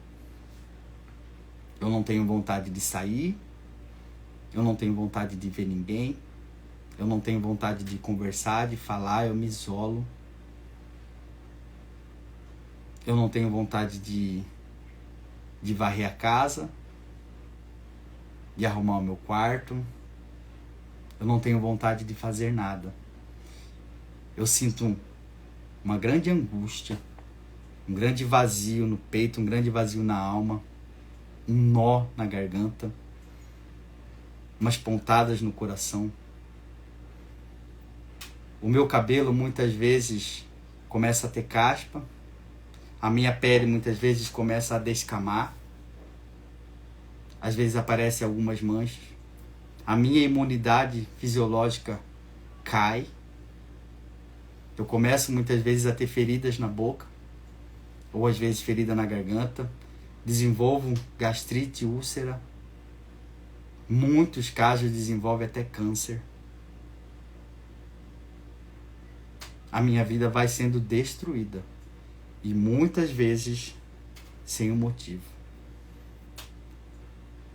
Eu não tenho vontade de sair. Eu não tenho vontade de ver ninguém. Eu não tenho vontade de conversar, de falar. Eu me isolo. Eu não tenho vontade de varrer a casa, de arrumar o meu quarto. Eu não tenho vontade de fazer nada. Eu sinto uma grande angústia, um grande vazio no peito, um grande vazio na alma, um nó na garganta, umas pontadas no coração. O meu cabelo muitas vezes começa a ter caspa, a minha pele muitas vezes começa a descamar, às vezes aparecem algumas manchas, a minha imunidade fisiológica cai, eu começo muitas vezes a ter feridas na boca, ou às vezes ferida na garganta, desenvolvo gastrite, úlcera, muitos casos desenvolvem até câncer. A minha vida vai sendo destruída. E muitas vezes sem um motivo.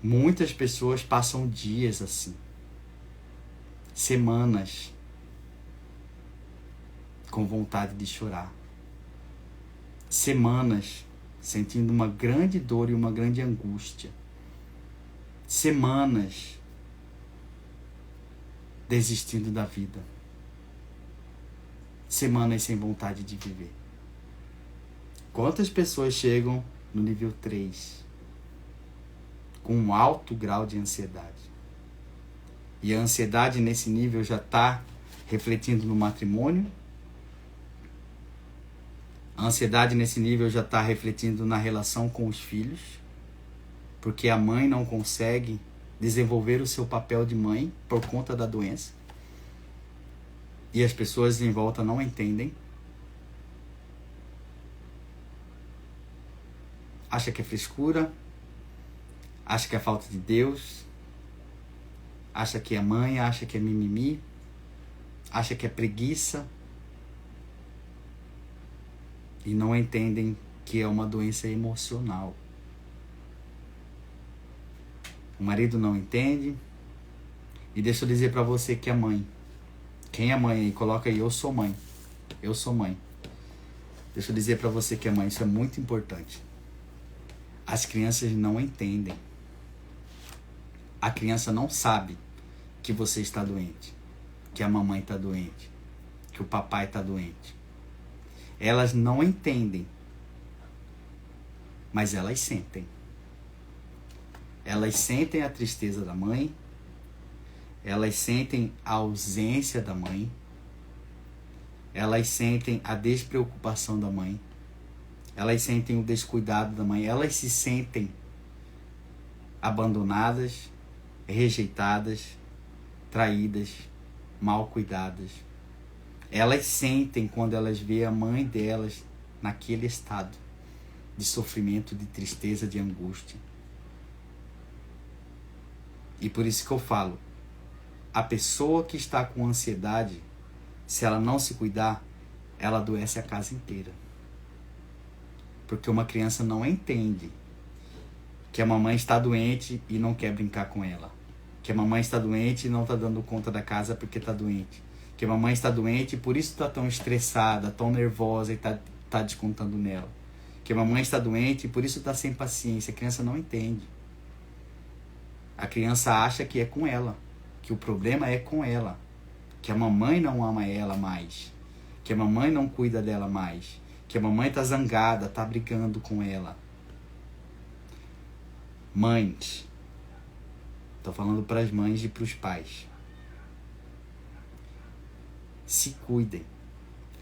Muitas pessoas passam dias assim. Semanas. Com vontade de chorar. Semanas sentindo uma grande dor e uma grande angústia. Semanas desistindo da vida. Semanas sem vontade de viver. Quantas pessoas chegam no nível 3 com um alto grau de ansiedade? E a ansiedade nesse nível já está refletindo no matrimônio. A ansiedade nesse nível já está refletindo na relação com os filhos, porque a mãe não consegue desenvolver o seu papel de mãe por conta da doença. E as pessoas em volta não entendem. Acha que é frescura, acha que é falta de Deus, acha que é mãe, acha que é mimimi, acha que é preguiça. E não entendem que é uma doença emocional. O marido não entende. E deixa eu dizer para você que é mãe. Quem é mãe aí? Coloca aí, eu sou mãe. Eu sou mãe. Deixa eu dizer para você que é mãe, isso é muito importante. As crianças não entendem. A criança não sabe que você está doente, que a mamãe está doente, que o papai está doente. Elas não entendem, mas elas sentem. Elas sentem a tristeza da mãe, elas sentem a ausência da mãe, elas sentem a despreocupação da mãe, elas sentem o descuidado da mãe, elas se sentem abandonadas, rejeitadas, traídas, mal cuidadas. Elas sentem quando elas veem a mãe delas naquele estado de sofrimento, de tristeza, de angústia. E por isso que eu falo, a pessoa que está com ansiedade, se ela não se cuidar, ela adoece a casa inteira. Porque uma criança não entende que a mamãe está doente e não quer brincar com ela. Que a mamãe está doente e não está dando conta da casa porque está doente. Que a mamãe está doente e por isso está tão estressada, tão nervosa e está descontando nela. Que a mamãe está doente e por isso está sem paciência. A criança não entende. A criança acha que é com ela, que o problema é com ela, que a mamãe não ama ela mais, que a mamãe não cuida dela mais, que a mamãe está zangada, está brigando com ela. Mães, estou falando para as mães e para os pais. Se cuidem.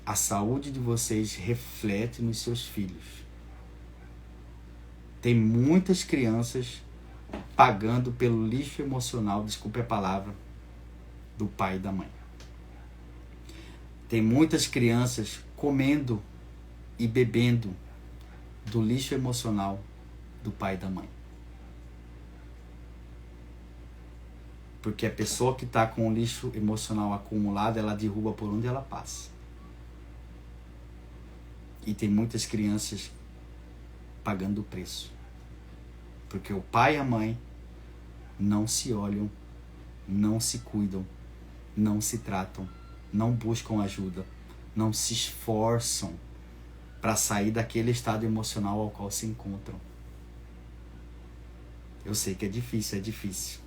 A saúde de vocês reflete nos seus filhos. Tem muitas crianças pagando pelo lixo emocional, desculpe a palavra, do pai e da mãe. Tem muitas crianças comendo e bebendo do lixo emocional do pai e da mãe. Porque a pessoa que está com o lixo emocional acumulado, ela derruba por onde ela passa. E tem muitas crianças pagando o preço. Porque o pai e a mãe não se olham, não se cuidam, não se tratam, não buscam ajuda, não se esforçam para sair daquele estado emocional ao qual se encontram. Eu sei que é difícil.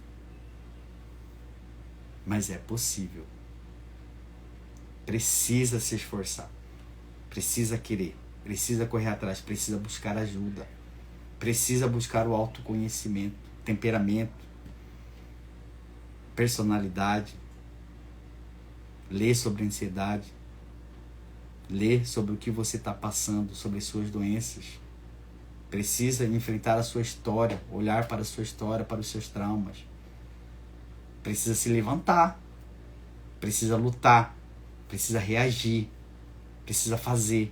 Mas é possível. Precisa se esforçar. Precisa querer. Precisa correr atrás. Precisa buscar ajuda. Precisa buscar o autoconhecimento, temperamento, personalidade. Ler sobre ansiedade. Ler sobre o que você está passando, sobre suas doenças. Precisa enfrentar a sua história, olhar para a sua história, para os seus traumas. Precisa se levantar, precisa lutar, precisa reagir, precisa fazer,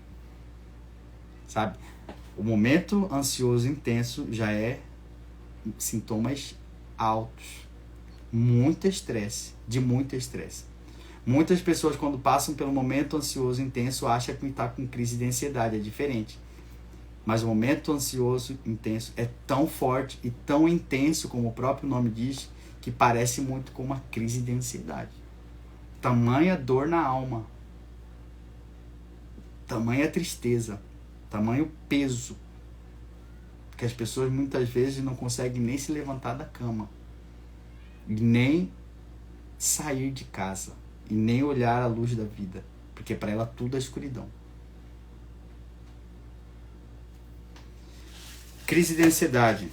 sabe? O momento ansioso intenso já é sintomas altos, muito estresse. Muitas pessoas, quando passam pelo momento ansioso intenso, acham que está com crise de ansiedade, é diferente. Mas o momento ansioso intenso é tão forte e tão intenso, como o próprio nome diz, que parece muito com uma crise de ansiedade. Tamanha dor na alma, tamanha tristeza, tamanho peso, que as pessoas muitas vezes não conseguem nem se levantar da cama, nem sair de casa, e nem olhar a luz da vida, porque para ela tudo é escuridão. Crise de ansiedade,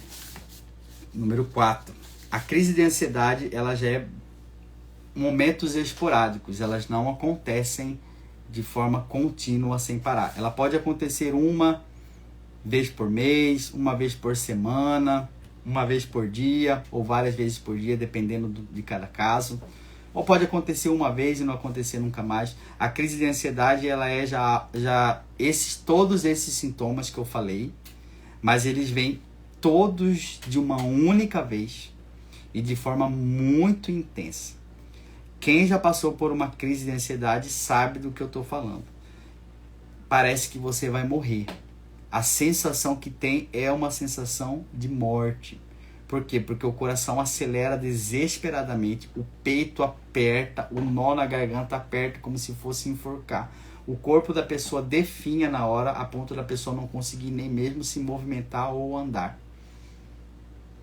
número 4. A crise de ansiedade, ela já é momentos esporádicos, elas não acontecem de forma contínua, sem parar. Ela pode acontecer uma vez por mês, uma vez por semana, uma vez por dia, ou várias vezes por dia, dependendo de cada caso. Ou pode acontecer uma vez e não acontecer nunca mais. A crise de ansiedade, ela é todos esses sintomas que eu falei, mas eles vêm todos de uma única vez e de forma muito intensa. Quem já passou por uma crise de ansiedade sabe do que eu estou falando. Parece que você vai morrer. A sensação que tem é uma sensação de morte. Por quê? Porque o coração acelera desesperadamente, o peito aperta, o nó na garganta aperta como se fosse enforcar. O corpo da pessoa definha na hora, a ponto da pessoa não conseguir nem mesmo se movimentar ou andar.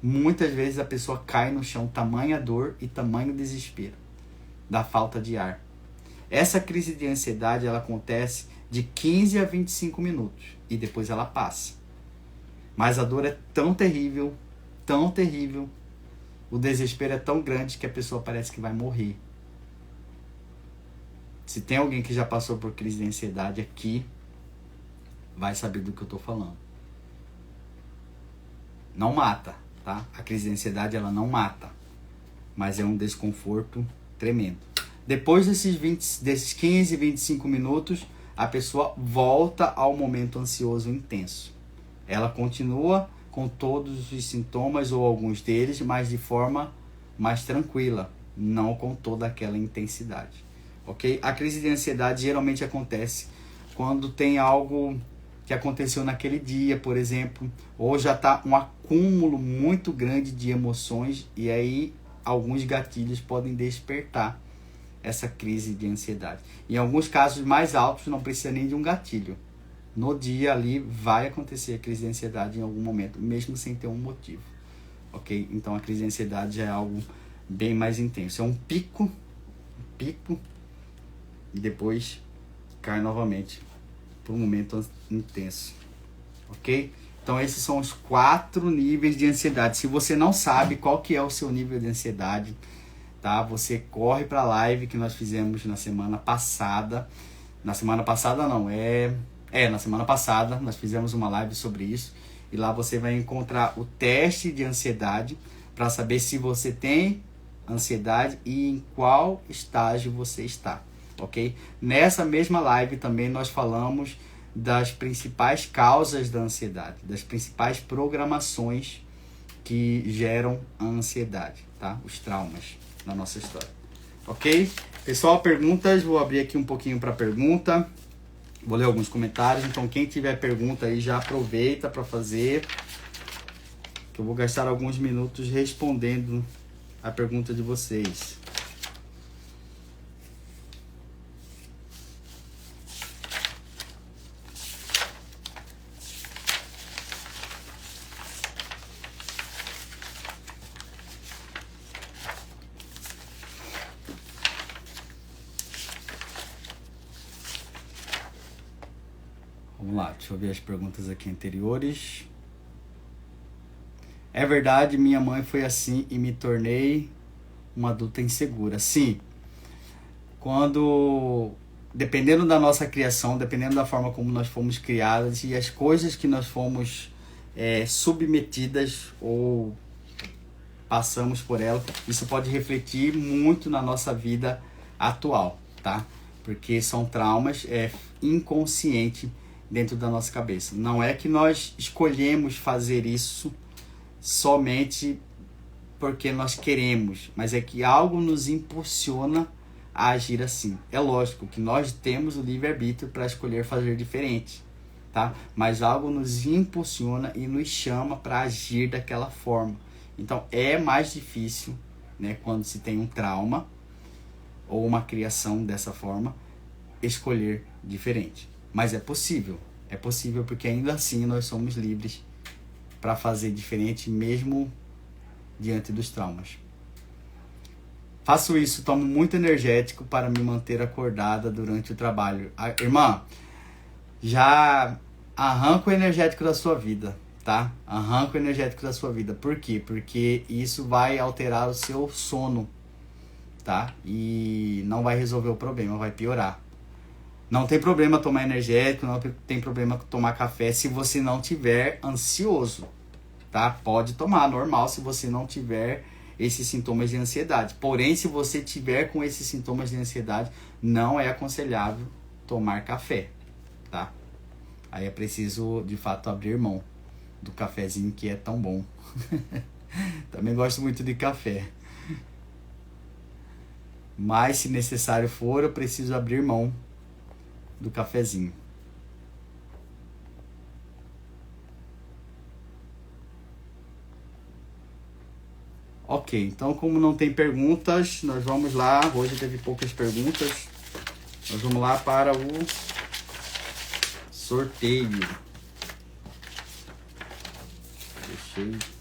Muitas vezes a pessoa cai no chão, tamanha dor e tamanho desespero da falta de ar. Essa crise de ansiedade, ela acontece de 15 a 25 minutos e depois ela passa. Mas a dor é tão terrível, o desespero é tão grande que a pessoa parece que vai morrer. Se tem alguém que já passou por crise de ansiedade aqui, vai saber do que eu estou falando. Não mata, tá? A crise de ansiedade, ela não mata, mas é um desconforto tremendo. Depois desses 15, 25 minutos, a pessoa volta ao momento ansioso intenso. Ela continua com todos os sintomas ou alguns deles, mas de forma mais tranquila, não com toda aquela intensidade. Ok? A crise de ansiedade geralmente acontece quando tem algo que aconteceu naquele dia, por exemplo, ou já está um acúmulo muito grande de emoções e aí alguns gatilhos podem despertar essa crise de ansiedade. Em alguns casos mais altos não precisa nem de um gatilho. No dia ali vai acontecer a crise de ansiedade em algum momento, mesmo sem ter um motivo. Ok? Então a crise de ansiedade já é algo bem mais intenso. É um pico, e depois cai novamente para um momento intenso. Ok? Então esses são os 4 níveis de ansiedade. Se você não sabe qual que é o seu nível de ansiedade, tá? Você corre para a live que nós fizemos na semana passada. Na semana passada nós fizemos uma live sobre isso. E lá você vai encontrar o teste de ansiedade para saber se você tem ansiedade e em qual estágio você está, ok? Nessa mesma live também nós falamos das principais causas da ansiedade, das principais programações que geram a ansiedade, tá? Os traumas na nossa história, ok? Pessoal, perguntas, vou abrir aqui um pouquinho para pergunta, vou ler alguns comentários, então quem tiver pergunta aí já aproveita para fazer, que eu vou gastar alguns minutos respondendo a pergunta de vocês. Vamos lá, deixa eu ver as perguntas aqui anteriores. É verdade, minha mãe foi assim e me tornei uma adulta insegura. Sim, dependendo da nossa criação, dependendo da forma como nós fomos criados e as coisas que nós fomos submetidas ou passamos por ela, isso pode refletir muito na nossa vida atual, tá? Porque são traumas inconscientes dentro da nossa cabeça. Não é que nós escolhemos fazer isso somente porque nós queremos, mas é que algo nos impulsiona a agir assim. É lógico que nós temos o livre-arbítrio para escolher fazer diferente, tá? Mas algo nos impulsiona e nos chama para agir daquela forma. Então é mais difícil, né, quando se tem um trauma ou uma criação dessa forma, escolher diferente. Mas é possível porque ainda assim nós somos livres para fazer diferente mesmo diante dos traumas. Faço isso, tomo muito energético para me manter acordada durante o trabalho. Irmã, já arranca o energético da sua vida, tá? Arranca o energético da sua vida. Por quê? Porque isso vai alterar o seu sono, tá? E não vai resolver o problema, vai piorar. Não tem problema tomar energético, não tem problema tomar café se você não tiver ansioso, tá? Pode tomar, normal, se você não tiver esses sintomas de ansiedade. Porém, se você tiver com esses sintomas de ansiedade, não é aconselhável tomar café, tá? Aí é preciso, de fato, abrir mão do cafezinho que é tão bom. Também gosto muito de café. Mas, se necessário for, eu preciso abrir mão do cafezinho. Ok, então como não tem perguntas, nós vamos lá. Hoje teve poucas perguntas. Nós vamos lá para o sorteio. Deixei.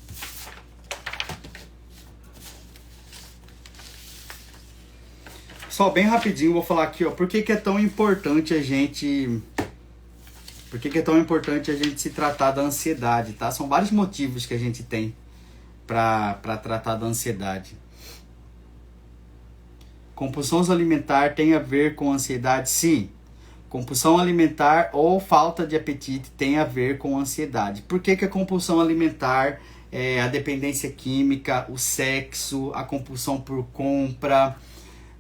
Só bem rapidinho, vou falar aqui, ó, por que é tão importante a gente se tratar da ansiedade, tá? São vários motivos que a gente tem para tratar da ansiedade. Compulsão alimentar tem a ver com ansiedade? Sim. Compulsão alimentar ou falta de apetite tem a ver com ansiedade. Por que a compulsão alimentar, a dependência química, o sexo, a compulsão por compra,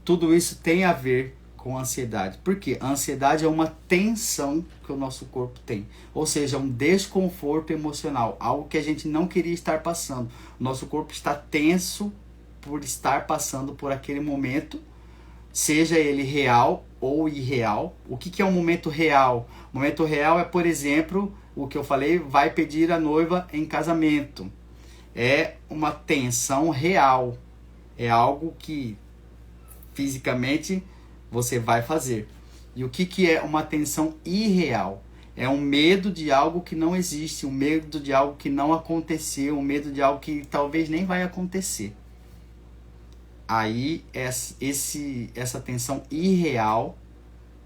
tudo isso tem a ver com ansiedade. Por quê? A ansiedade é uma tensão que o nosso corpo tem. Ou seja, um desconforto emocional. Algo que a gente não queria estar passando. O nosso corpo está tenso por estar passando por aquele momento, seja ele real ou irreal. O que é um momento real? O momento real é, por exemplo, o que eu falei, vai pedir a noiva em casamento. É uma tensão real. É algo que fisicamente você vai fazer. E o que é uma tensão irreal? É um medo de algo que não existe, um medo de algo que não aconteceu, um medo de algo que talvez nem vai acontecer. Aí essa tensão irreal,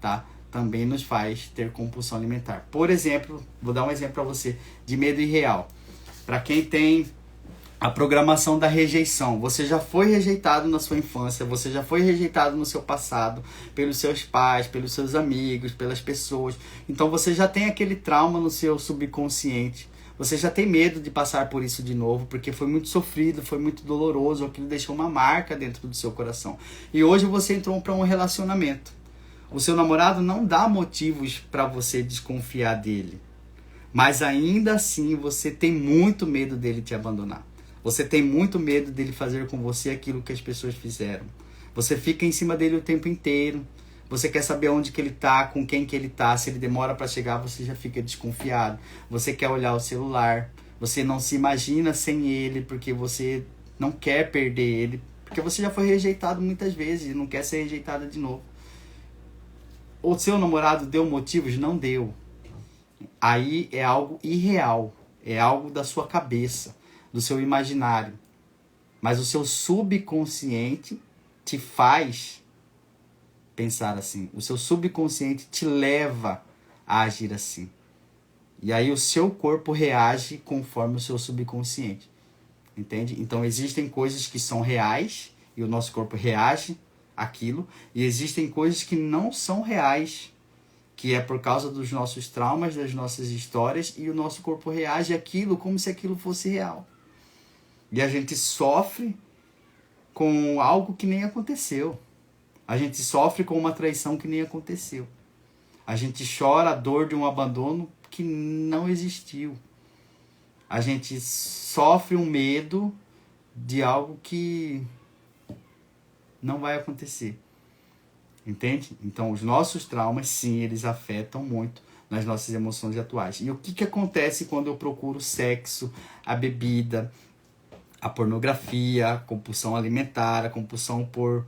tá, também nos faz ter compulsão alimentar. Por exemplo, vou dar um exemplo para você de medo irreal. Para quem tem a programação da rejeição. Você já foi rejeitado na sua infância, você já foi rejeitado no seu passado, pelos seus pais, pelos seus amigos, pelas pessoas. Então você já tem aquele trauma no seu subconsciente. Você já tem medo de passar por isso de novo, porque foi muito sofrido, foi muito doloroso, aquilo deixou uma marca dentro do seu coração. E hoje você entrou para um relacionamento. O seu namorado não dá motivos para você desconfiar dele. Mas ainda assim você tem muito medo dele te abandonar. Você tem muito medo dele fazer com você aquilo que as pessoas fizeram. Você fica em cima dele o tempo inteiro. Você quer saber onde que ele tá, com quem que ele tá. Se ele demora para chegar, você já fica desconfiado. Você quer olhar o celular. Você não se imagina sem ele, porque você não quer perder ele. Porque você já foi rejeitado muitas vezes e não quer ser rejeitado de novo. O seu namorado deu motivos? Não deu. Aí é algo irreal. É algo da sua cabeça, do seu imaginário. Mas o seu subconsciente te faz pensar assim. O seu subconsciente te leva a agir assim. E aí o seu corpo reage conforme o seu subconsciente. Entende? Então existem coisas que são reais e o nosso corpo reage àquilo. E existem coisas que não são reais, que é por causa dos nossos traumas, das nossas histórias, e o nosso corpo reage àquilo como se aquilo fosse real. E a gente sofre com algo que nem aconteceu. A gente sofre com uma traição que nem aconteceu. A gente chora a dor de um abandono que não existiu. A gente sofre um medo de algo que não vai acontecer. Entende? Então, os nossos traumas, sim, eles afetam muito nas nossas emoções atuais. E o que acontece quando eu procuro sexo, a bebida, a pornografia, a compulsão alimentar, a compulsão por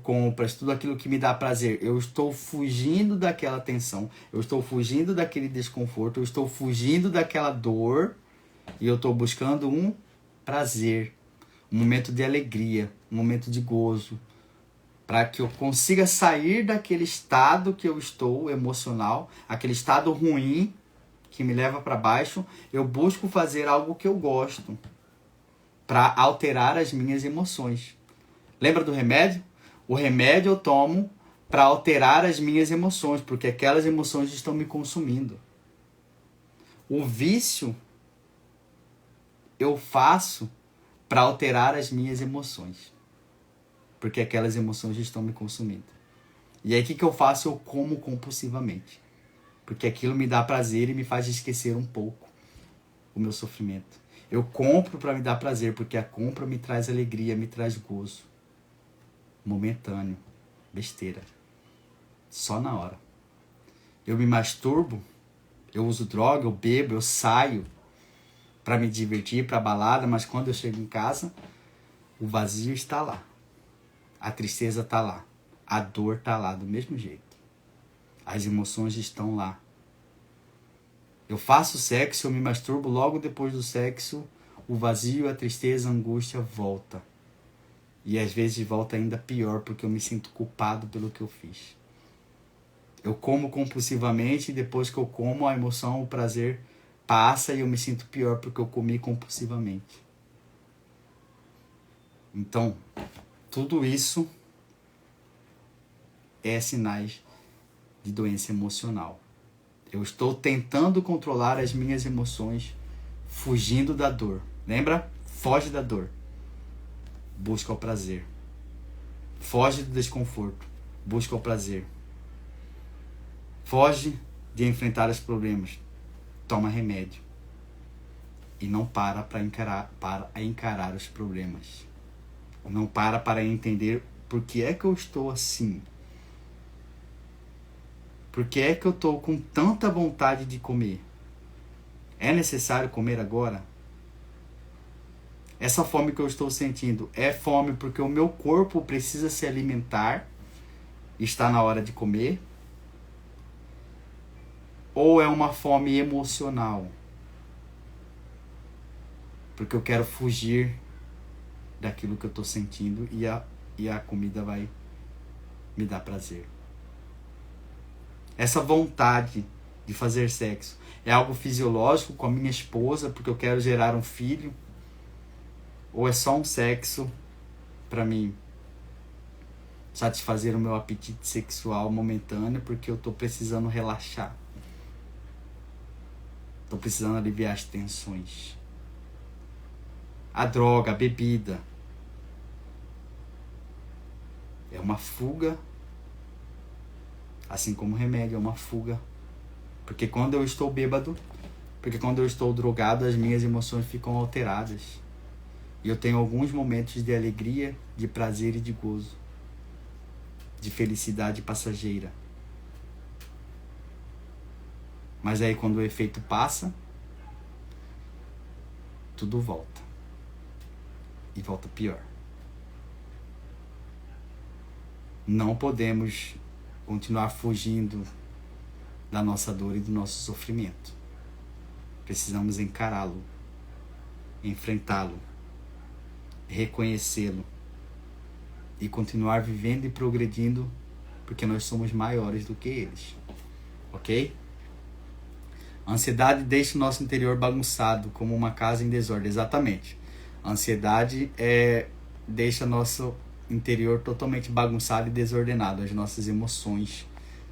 compras, tudo aquilo que me dá prazer? Eu estou fugindo daquela tensão, eu estou fugindo daquele desconforto, eu estou fugindo daquela dor e eu estou buscando um prazer, um momento de alegria, um momento de gozo, para que eu consiga sair daquele estado que eu estou emocional, aquele estado ruim que me leva para baixo. Eu busco fazer algo que eu gosto para alterar as minhas emoções. Lembra do remédio? O remédio eu tomo para alterar as minhas emoções, porque aquelas emoções estão me consumindo. O vício eu faço para alterar as minhas emoções, porque aquelas emoções estão me consumindo. E aí o que eu faço? Eu como compulsivamente, porque aquilo me dá prazer e me faz esquecer um pouco o meu sofrimento. Eu compro para me dar prazer, porque a compra me traz alegria, me traz gozo. Momentâneo. Besteira. Só na hora. Eu me masturbo, eu uso droga, eu bebo, eu saio para me divertir, para balada, mas quando eu chego em casa, o vazio está lá. A tristeza está lá. A dor está lá do mesmo jeito. As emoções estão lá. Eu faço sexo, eu me masturbo, logo depois do sexo, o vazio, a tristeza, a angústia volta. E às vezes volta ainda pior, porque eu me sinto culpado pelo que eu fiz. Eu como compulsivamente e depois que eu como, a emoção, o prazer passa e eu me sinto pior porque eu comi compulsivamente. Então, tudo isso é sinais de doença emocional. Eu estou tentando controlar as minhas emoções, fugindo da dor. Lembra? Foge da dor. Busca o prazer. Foge do desconforto. Busca o prazer. Foge de enfrentar os problemas. Toma remédio. E não para encarar os problemas. Não para entender por que é que eu estou assim. Por que é que eu estou com tanta vontade de comer? É necessário comer agora? Essa fome que eu estou sentindo é fome porque o meu corpo precisa se alimentar? Está na hora de comer? Ou é uma fome emocional? Porque eu quero fugir daquilo que eu estou sentindo e a comida vai me dar prazer. Essa vontade de fazer sexo é algo fisiológico com a minha esposa porque eu quero gerar um filho? Ou é só um sexo para mim satisfazer o meu apetite sexual momentâneo porque eu estou precisando relaxar? Tô precisando aliviar as tensões. A droga, a bebida é uma fuga, assim como o remédio é uma fuga. Porque quando eu estou bêbado, porque quando eu estou drogado, as minhas emoções ficam alteradas. E eu tenho alguns momentos de alegria, de prazer e de gozo, de felicidade passageira. Mas aí quando o efeito passa, tudo volta. E volta pior. Não podemos continuar fugindo da nossa dor e do nosso sofrimento. Precisamos encará-lo, enfrentá-lo, reconhecê-lo e continuar vivendo e progredindo, porque nós somos maiores do que eles. Ok? A ansiedade deixa o nosso interior bagunçado, como uma casa em desordem. Exatamente. A ansiedade deixa nosso interior totalmente bagunçado e desordenado, as nossas emoções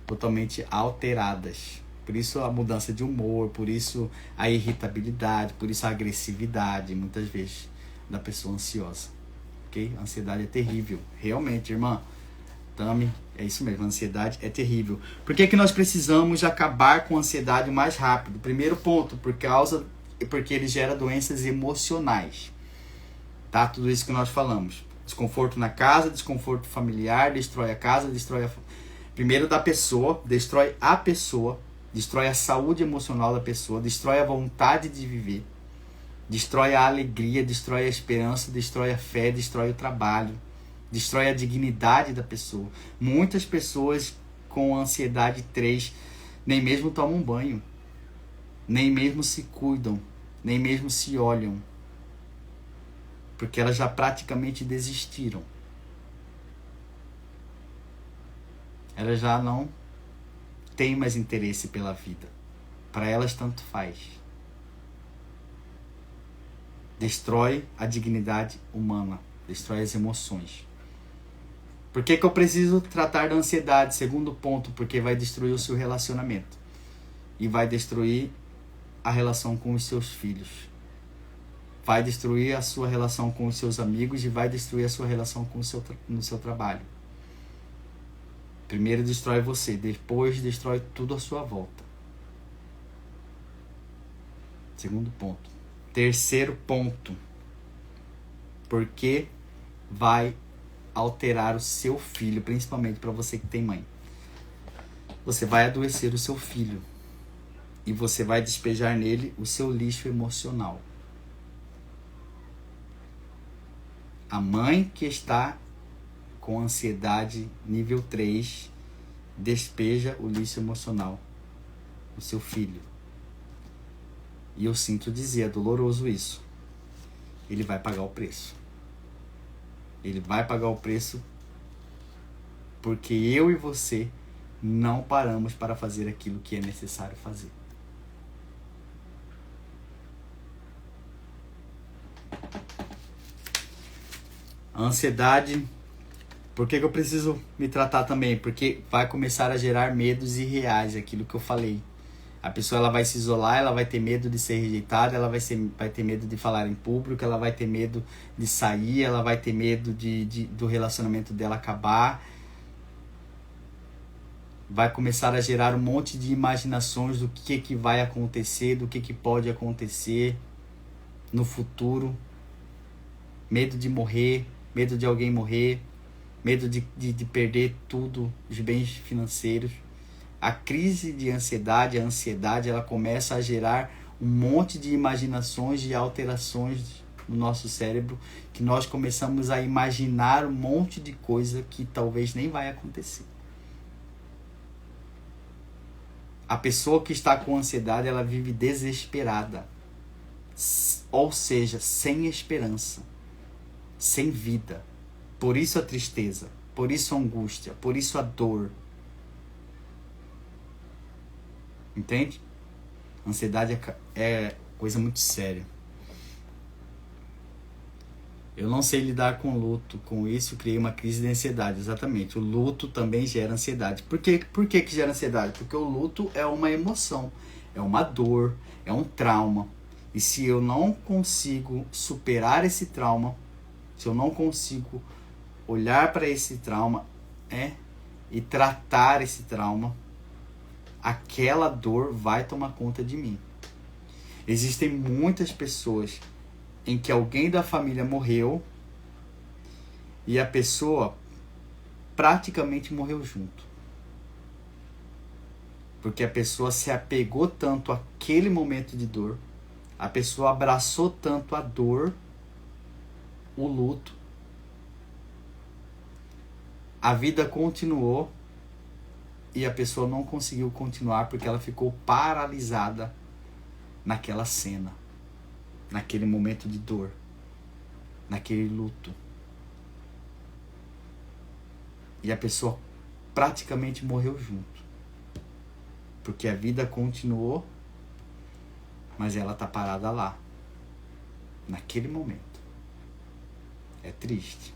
totalmente alteradas. Por isso a mudança de humor, por isso a irritabilidade, por isso a agressividade, muitas vezes, da pessoa ansiosa. Ok? A ansiedade é terrível. Realmente, irmã Tami, é isso mesmo, a ansiedade é terrível. Por que nós precisamos acabar com a ansiedade o mais rápido? Primeiro ponto, porque ele gera doenças emocionais. Tá? Tudo isso que nós falamos. Desconforto na casa, desconforto familiar, destrói a casa, primeiro da pessoa, destrói a pessoa, destrói a saúde emocional da pessoa, destrói a vontade de viver, destrói a alegria, destrói a esperança, destrói a fé, destrói o trabalho, destrói a dignidade da pessoa. Muitas pessoas com ansiedade 3 nem mesmo tomam banho, nem mesmo se cuidam, nem mesmo se olham, porque elas já praticamente desistiram. Elas já não têm mais interesse pela vida. Para elas tanto faz. Destrói a dignidade humana, destrói as emoções. Por que eu preciso tratar da ansiedade? Segundo ponto, porque vai destruir o seu relacionamento. E vai destruir a relação com os seus filhos. Vai destruir a sua relação com os seus amigos e vai destruir a sua relação no seu trabalho. Primeiro destrói você, depois destrói tudo à sua volta. Segundo ponto. Terceiro ponto. Porque vai alterar o seu filho, principalmente para você que tem mãe. Você vai adoecer o seu filho e você vai despejar nele o seu lixo emocional. A mãe que está com ansiedade nível 3 despeja o lixo emocional no seu filho. E eu sinto dizer, é doloroso isso. Ele vai pagar o preço. Ele vai pagar o preço porque eu e você não paramos para fazer aquilo que é necessário fazer. A ansiedade, por que eu preciso me tratar também? Porque vai começar a gerar medos irreais, aquilo que eu falei. A pessoa ela vai se isolar, ela vai ter medo de ser rejeitada, ela vai ter medo de falar em público, ela vai ter medo de sair, ela vai ter medo do relacionamento dela acabar. Vai começar a gerar um monte de imaginações do que vai acontecer, do que pode acontecer no futuro. Medo de morrer, medo de alguém morrer, medo de perder tudo, os bens financeiros. A crise de ansiedade, a ansiedade, ela começa a gerar um monte de imaginações e alterações no nosso cérebro, que nós começamos a imaginar um monte de coisa que talvez nem vai acontecer. A pessoa que está com ansiedade, ela vive desesperada, ou seja, sem esperança, sem vida. Por isso a tristeza, por isso a angústia, por isso a dor. Entende? Ansiedade é coisa muito séria. Eu não sei lidar com luto, com isso criei uma crise de ansiedade, exatamente. O luto também gera ansiedade. Por que gera ansiedade? Porque o luto é uma emoção, é uma dor, é um trauma. E se eu não consigo superar esse trauma, se eu não consigo olhar para esse trauma e tratar esse trauma, aquela dor vai tomar conta de mim. Existem muitas pessoas em que alguém da família morreu e a pessoa praticamente morreu junto. Porque a pessoa se apegou tanto àquele momento de dor, a pessoa abraçou tanto a dor, o luto, a vida continuou e a pessoa não conseguiu continuar porque ela ficou paralisada naquela cena, naquele momento de dor, naquele luto. E a pessoa praticamente morreu junto. Porque a vida continuou, mas ela está parada lá, naquele momento. É triste.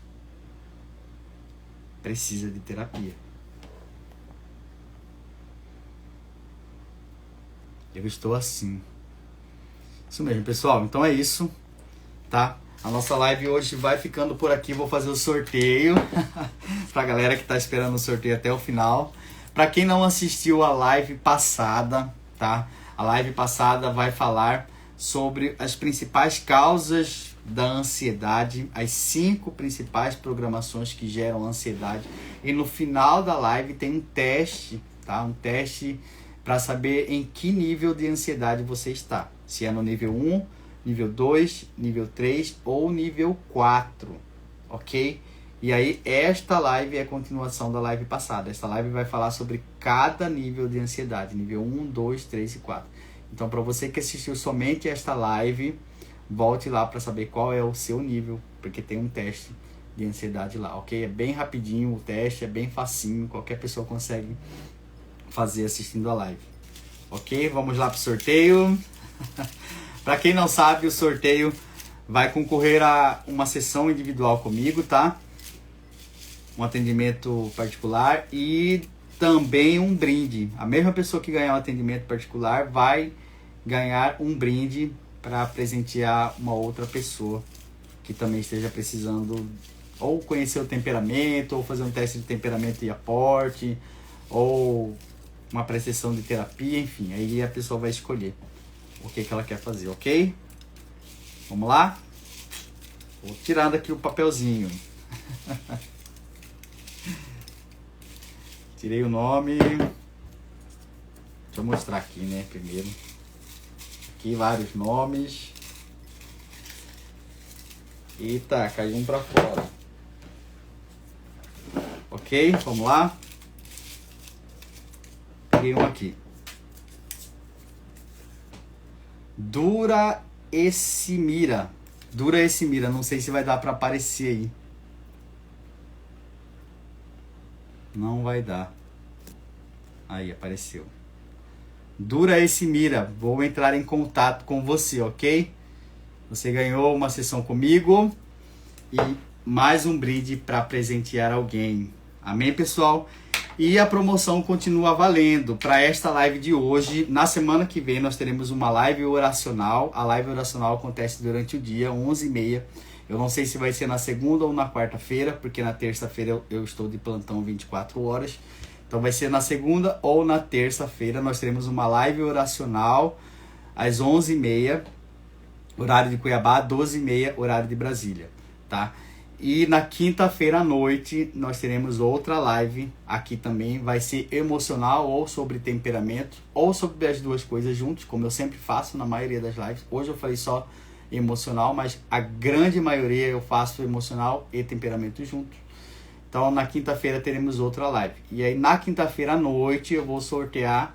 Precisa de terapia. Eu estou assim. Isso mesmo, pessoal. Então é isso, tá? A nossa live hoje vai ficando por aqui. Vou fazer o sorteio pra galera que tá esperando o sorteio até o final. Pra quem não assistiu a live passada, tá? A live passada vai falar sobre as principais causas da ansiedade, as 5 principais programações que geram ansiedade. E no final da live tem um teste, tá? Um teste para saber em que nível de ansiedade você está. Se é no nível 1, nível 2, nível 3 ou nível 4, ok? E aí esta live é a continuação da live passada. Esta live vai falar sobre cada nível de ansiedade, nível 1, 2, 3 e 4. Então, para você que assistiu somente esta live, volte lá para saber qual é o seu nível, porque tem um teste de ansiedade lá, ok? É bem rapidinho o teste, é bem facinho, qualquer pessoa consegue fazer assistindo a live. Ok? Vamos lá para o sorteio. Para quem não sabe, o sorteio vai concorrer a uma sessão individual comigo, tá? Um atendimento particular e também um brinde. A mesma pessoa que ganhar um atendimento particular vai ganhar um brinde para presentear uma outra pessoa que também esteja precisando ou conhecer o temperamento, ou fazer um teste de temperamento e aporte, ou uma pré-sessão de terapia, enfim. Aí a pessoa vai escolher o que ela quer fazer, ok? Vamos lá? Vou tirando aqui o papelzinho. Tirei o nome. Deixa eu mostrar aqui, né, primeiro. Aqui vários nomes. Eita, caiu um pra fora. Ok, vamos lá. Peguei um aqui. Dura esse mira, não sei se vai dar pra aparecer aí. Não vai dar. Aí, apareceu. Dura esse mira, vou entrar em contato com você, ok? Você ganhou uma sessão comigo e mais um brinde para presentear alguém. Amém, pessoal? E a promoção continua valendo para esta live de hoje. Na semana que vem nós teremos uma live oracional. A live oracional acontece durante o dia, 11h30. Eu não sei se vai ser na segunda ou na quarta-feira, porque na terça-feira eu estou de plantão 24 horas. Então vai ser na segunda ou na terça-feira. Nós teremos uma live oracional às 11h30, horário de Cuiabá, 12h30, horário de Brasília, tá? E na quinta-feira à noite nós teremos outra live. Aqui também vai ser emocional ou sobre temperamento, ou sobre as duas coisas juntos, como eu sempre faço na maioria das lives. Hoje eu falei só emocional, mas a grande maioria eu faço emocional e temperamento juntos. Então na quinta-feira teremos outra live. E aí na quinta-feira à noite eu vou sortear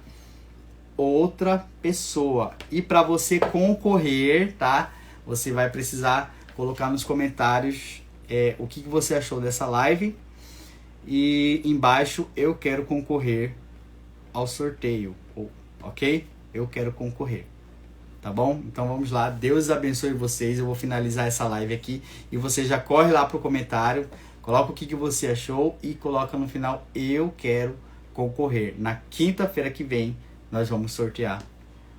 outra pessoa. E para você concorrer, tá? Você vai precisar colocar nos comentários o que você achou dessa live. E embaixo eu quero concorrer ao sorteio, ok? Eu quero concorrer. Tá bom? Então vamos lá. Deus abençoe vocês. Eu vou finalizar essa live aqui. E você já corre lá pro comentário. Coloca o que você achou. E coloca no final, eu quero concorrer. Na quinta-feira que vem, nós vamos sortear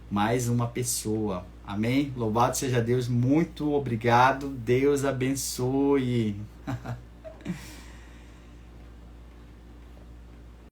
mais uma pessoa. Amém? Louvado seja Deus, muito obrigado. Deus abençoe.